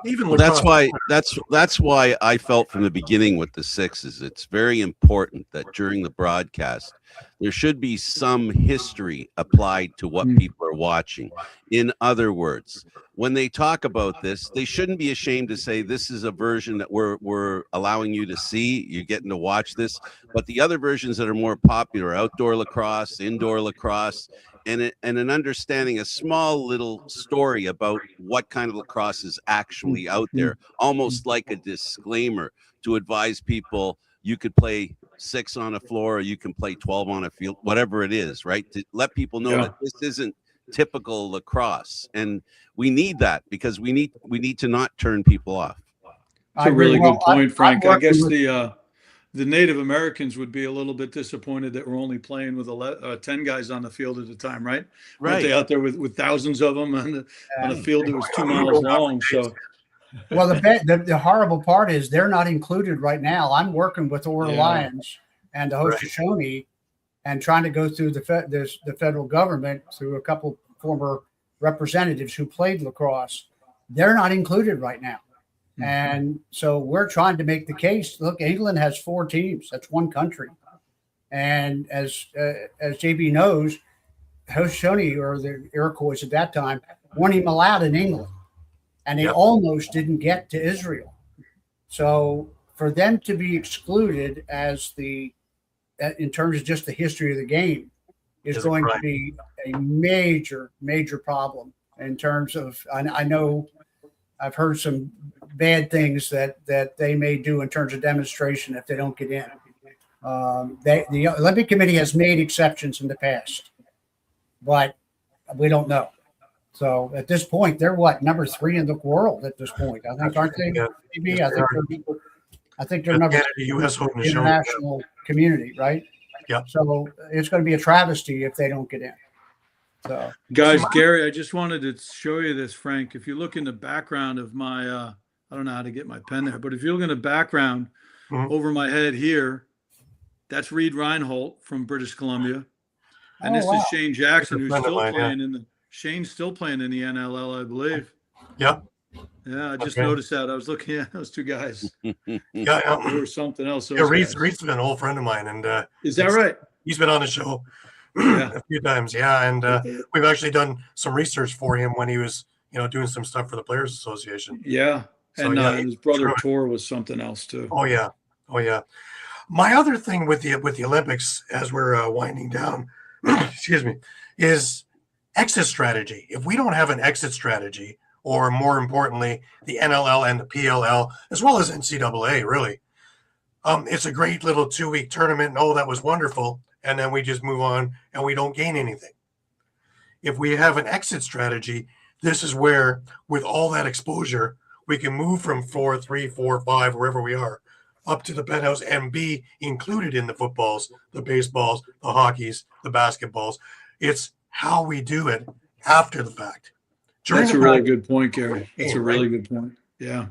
Even well, that's why I felt from the beginning with the sixes, it's very important that during the broadcast there should be some history applied to what people are watching. In other words, when they talk about this, they shouldn't be ashamed to say this is a version that we're allowing you to see. You're getting to watch this, but the other versions that are more popular, outdoor lacrosse, indoor lacrosse, and an understanding, a small little story about what kind of lacrosse is actually out there, almost like a disclaimer to advise people you could play 6 on a floor or you can play 12 on a field, whatever it is, right? To let people know that this isn't typical lacrosse. And we need that because we need to not turn people off. That's a really good point, Frank. I guess the Native Americans would be a little bit disappointed that we're only playing with 10 guys on the field at a time, right? Right. Aren't they out there with thousands of them on a field that was 2 miles long? So, well, the horrible part is they're not included right now. I'm working with Ora Lions and the Haudenosaunee and trying to go through the federal government through a couple former representatives who played lacrosse. They're not included right now. And so we're trying to make the case. Look, England has 4 teams. That's one country. And as JB knows, Haudenosaunee, or the Iroquois at that time, weren't even allowed in England. And they almost didn't get to Israel. So for them to be excluded in terms of just the history of the game is going to be a major, major problem in terms of, I know I've heard some bad things that they may do in terms of demonstration if they don't get in. The Olympic Committee has made exceptions in the past, but we don't know. So at this point, they're number 3 in the world at this point. I think, aren't they? Maybe I think they're number 3 in the international community, right? Yeah. So it's going to be a travesty if they don't get in. So, guys, Gary, I just wanted to show you this, Frank. If you look in the background of my, I don't know how to get my pen there, but if you look in the background over my head here, that's Reed Reinhold from British Columbia. And this is Shane Jackson, who's still playing Shane's still playing in the NLL, I believe. Yep. Yeah, I just noticed that. I was looking at those 2 guys. There was something else. Reed's been an old friend of mine, and is that right? He's been on the show a few times, and we've actually done some research for him when he was, doing some stuff for the Players Association. Yeah, and his brother Tor was something else too. Oh yeah. My other thing with the Olympics, as we're winding down, excuse me, is exit strategy. If we don't have an exit strategy, or more importantly, the NLL and the PLL, as well as NCAA, really, it's a great little 2-week tournament. And, oh, that was wonderful. And then we just move on and we don't gain anything. If we have an exit strategy, this is where, with all that exposure, we can move from 4, 3, 4, 5, wherever we are, up to the penthouse and be included in the footballs, the baseballs, the hockeys, the basketballs. It's how we do it after the fact. That's a really good point, Gary. That's a really good point. Yeah.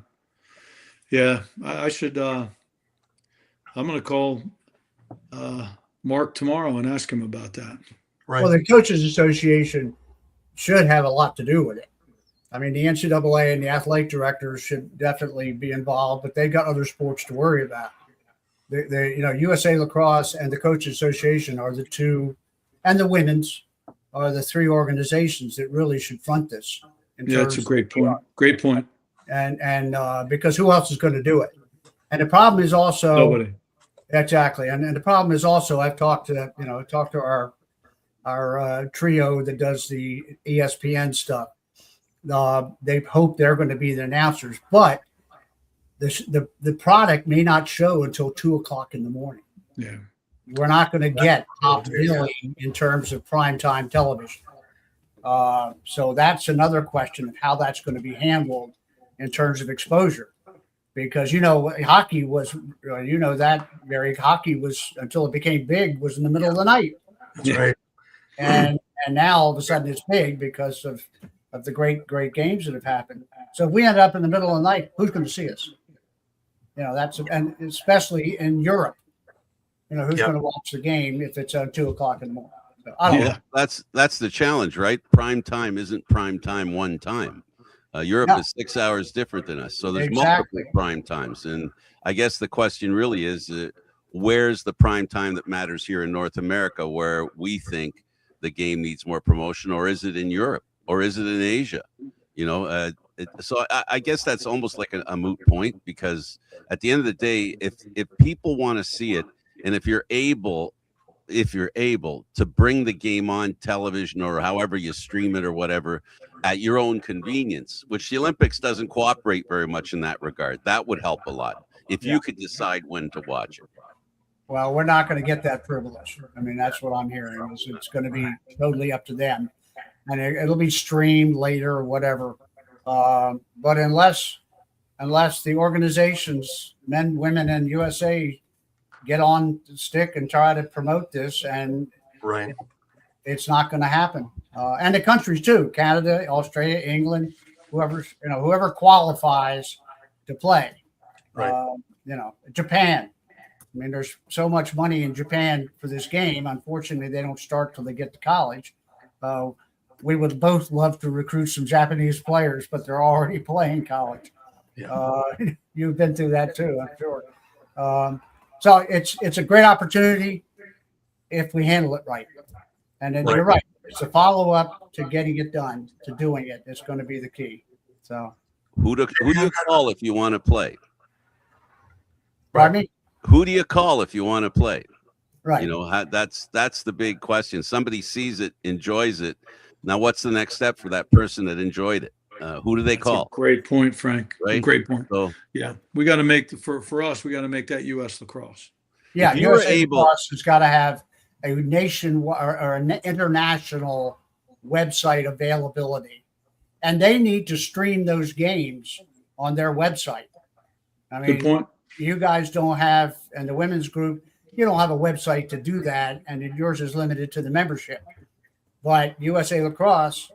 Yeah. I should, I'm going to call Mark tomorrow and ask him about that. Right. Well, the Coaches Association should have a lot to do with it. I mean, the NCAA and the athletic directors should definitely be involved, but they've got other sports to worry about. USA Lacrosse and the Coaches Association are the two, and the women's are the three organizations that really should front this. Yeah, that's a great point. Great point. And because who else is going to do it? And the problem is also nobody. Exactly. And the problem is also I've talked to our trio that does the ESPN stuff. They hope they're going to be the announcers, but the product may not show until 2:00 in the morning. Yeah, we're not going to get top billing in terms of primetime television. So that's another question of how that's going to be handled in terms of exposure, because hockey was, that Gary, hockey was, until it became big, was in the middle of the night. That's right. And now all of a sudden it's big because of the great games that have happened. So if we end up in the middle of the night, who's going to see us? And especially in Europe, who's going to watch the game if it's 2:00 in the morning? So, I don't know. That's the challenge, right? Prime time isn't prime time one time. Europe is 6 hours different than us, so there's multiple prime times. And I guess the question really is, where's the prime time that matters here in North America, where we think the game needs more promotion, or is it in Europe, or is it in Asia? So I guess that's almost like a moot point, because at the end of the day, if people want to see it, and if you're able to bring the game on television or however you stream it or whatever at your own convenience, which the Olympics doesn't cooperate very much in that regard, that would help a lot if you could decide when to watch it. Well, we're not going to get that privilege. I mean, that's what I'm hearing. It's going to be totally up to them, and it'll be streamed later or whatever. But unless the organizations, men, women, and USA get on the stick and try to promote this, and it's not going to happen. And the countries too: Canada, Australia, England, whoever qualifies to play. Japan. I mean, there's so much money in Japan for this game. Unfortunately, they don't start till they get to college. We would both love to recruit some Japanese players, but they're already playing college. You've been through that too, I'm sure. So it's a great opportunity if we handle it right. And then you're right. It's a follow-up to getting it done, to doing it. It's going to be the key. So who do you call if you want to play? Pardon me? Who do you call if you want to play? Right. That's the big question. Somebody sees it, enjoys it. Now, what's the next step for that person that enjoyed it? Who do they call? Great point, Frank. Right? Great point. So, yeah, we got to make for us. We got to make that U.S. Lacrosse. Yeah, U.S. Lacrosse has got to have a or an international website availability, and they need to stream those games on their website. I mean, good point. You guys don't have, and the women's group, you don't have a website to do that, and yours is limited to the membership. But USA Lacrosse,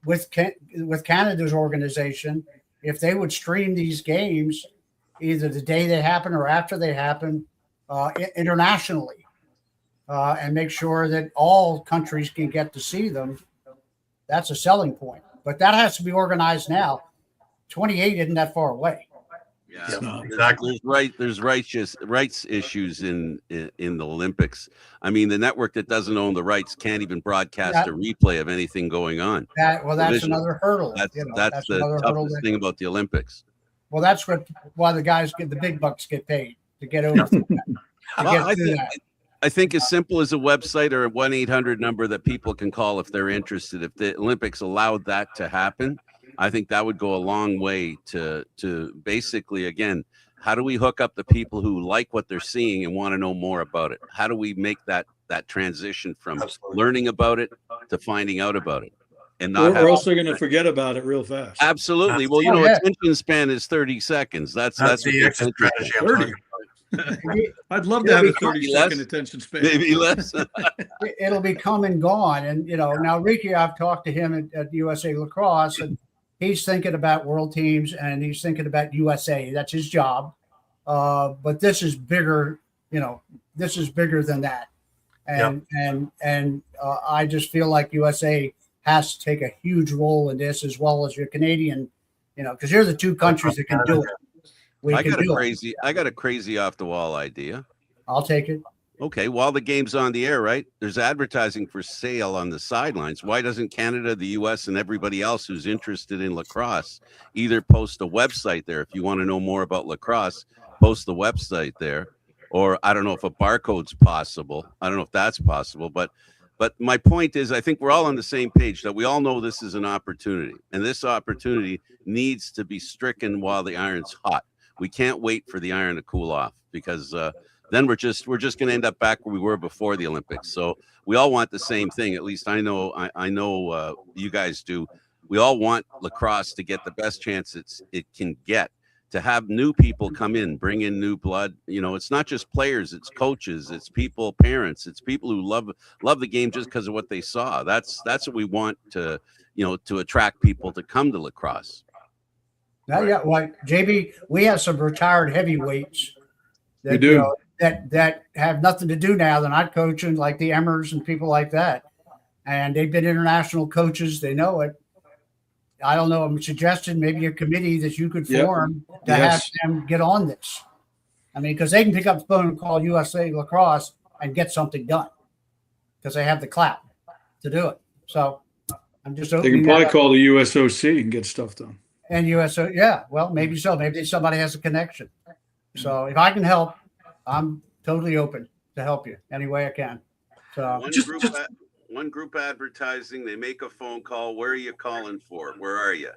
with Canada's organization, if they would stream these games either the day they happen or after they happen internationally, and make sure that all countries can get to see them, that's a selling point. But that has to be organized now. 28 isn't that far away. Yeah, exactly. There's rights issues in the Olympics. I mean, the network that doesn't own the rights can't even broadcast a replay of anything going on. That's another hurdle. That's the toughest thing about the Olympics. Well, that's why the big bucks get paid to get over that. I think as simple as a website or a 1-800 number that people can call if they're interested. If the Olympics allowed that to happen, I think that would go a long way to basically, again, how do we hook up the people who like what they're seeing and want to know more about it? How do we make that transition from learning about it to finding out about it? and not Or have else they're going to forget about it real fast. absolutely. Well, Oh, yeah. attention span is 30 seconds. That's That's what the exit attention strategy. span- I'm 30. talking I'd love to It'll have a be 30-second less. attention span. maybe less. It'll be come and gone. And, now Ricky, I've talked to him at USA Lacrosse, and he's thinking about world teams and he's thinking about USA. That's his job. But this is bigger, this is bigger than that. And I just feel like USA has to take a huge role in this, as well as your Canadian, because you're the two countries that can do it. I got a crazy off the wall idea. I'll take it. Okay, while the game's on the air, right? There's advertising for sale on the sidelines. Why doesn't Canada, the US, and everybody else who's interested in lacrosse either post a website there? If you want to know more about lacrosse, post the website there. Or I don't know if a barcode's possible. I don't know if that's possible, but my point is, I think we're all on the same page that we all know this is an opportunity, and this opportunity needs to be stricken while the iron's hot. We can't wait for the iron to cool off, because then we're just going to end up back where we were before the Olympics. So we all want the same thing. At least I know you guys do. We all want lacrosse to get the best chance it can get, to have new people come in, bring in new blood. It's not just players, it's coaches, it's people, parents, it's people who love the game just because of what they saw. That's what we want to attract people to come to lacrosse. Yeah, like JB, we have some retired heavyweights that We do. that have nothing to do now. They're not coaching, like the Emmers and people like that, and they've been international coaches. They know it. I don't know. I'm suggesting maybe a committee that you could form to have them get on this. I mean, because they can pick up the phone and call USA Lacrosse and get something done, because they have the clout to do it. So I'm just They opening can probably that up. call the USOC and get stuff done. And USO, yeah, well, maybe so. Maybe somebody has a connection. So if I can help, I'm totally open to help you any way I can. So One group advertising, they make a phone call. Where are you calling for? Where are you?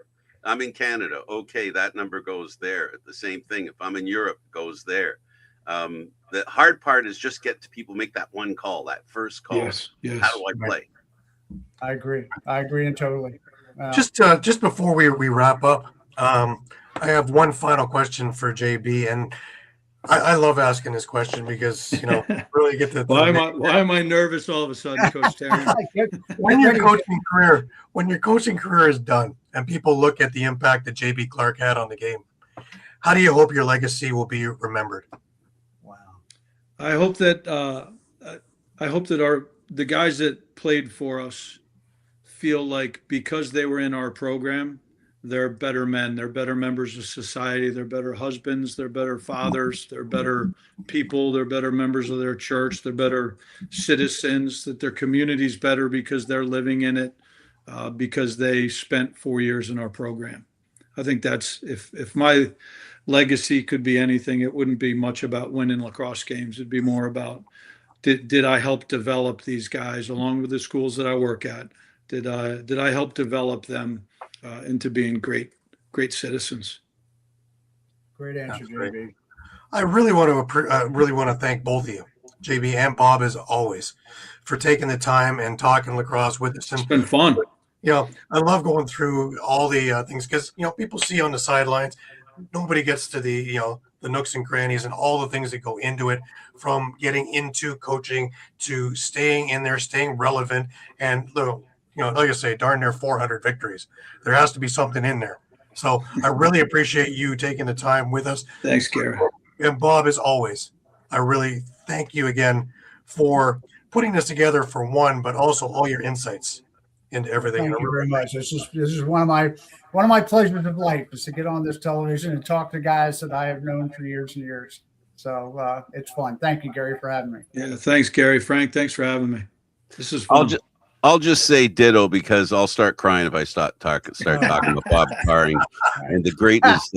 I'm in Canada. Okay, that number goes there. The same thing. If I'm in Europe, goes there. The hard part is just get to people, make that one call, that first call. Yes. How do I play? I agree and totally. Just before we wrap up, I have one final question for JB, and I love asking this question because really get to Why am I nervous all of a sudden, Coach Terry? when your coaching career is done and people look at the impact that JB Clarke had on the game, how do you hope your legacy will be remembered? Wow. I hope that the guys that played for us feel like, because they were in our program, they're better men, they're better members of society, they're better husbands, they're better fathers, they're better people, they're better members of their church, they're better citizens, that their community's better because they're living in it, because they spent 4 years in our program. I think that's, if my legacy could be anything, it wouldn't be much about winning lacrosse games. It'd be more about, did I help develop these guys along with the schools that I work at? Did I help develop them into being great citizens? Great answer, JB. I really want to thank both of you, JB and Bob, as always, for taking the time and talking lacrosse with us. It's been fun. I love going through all the things, because people see on the sidelines, nobody gets to the nooks and crannies and all the things that go into it, from getting into coaching to staying in there, staying relevant, and like I say, darn near 400 victories. There has to be something in there. So I really appreciate you taking the time with us. Thanks, Gary. And Bob, as always, I really thank you again for putting this together, for one, but also all your insights into everything. Thank you very much. This is one of my pleasures of life, is to get on this television and talk to guys that I have known for years and years. So it's fun. Thank you, Gary, for having me. Yeah, thanks, Gary. Frank, thanks for having me. This is fun. I'll just say ditto, because I'll start crying if I start talking about Bob Carring and the greatness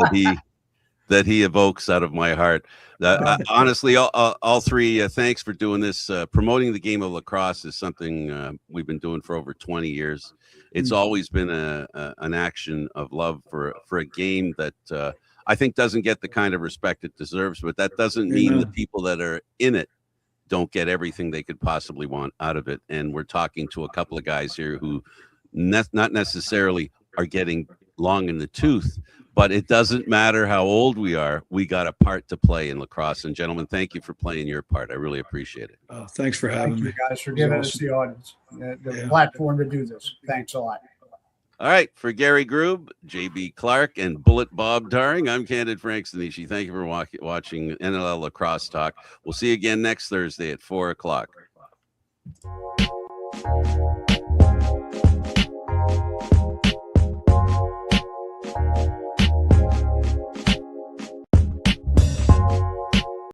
that he evokes out of my heart. Honestly, all three, thanks for doing this. Promoting the game of lacrosse is something we've been doing for over 20 years. It's always been an action of love for a game that I think doesn't get the kind of respect it deserves, but that doesn't mean the people that are in it don't get everything they could possibly want out of it. And we're talking to a couple of guys here who not necessarily are getting long in the tooth, but it doesn't matter how old we are. We got a part to play in lacrosse. And gentlemen, thank you for playing your part. I really appreciate it. Thanks for having Thank me. you guys for It was giving us awesome. the audience, the Yeah. platform to do this. Thanks a lot. All right, for Gary Groob, JB Clarke, and Bullet Bob Daring, I'm Candid Frank Stanisci. Thank you for watching NLL Lacrosse Talk. We'll see you again next Thursday at 4 o'clock.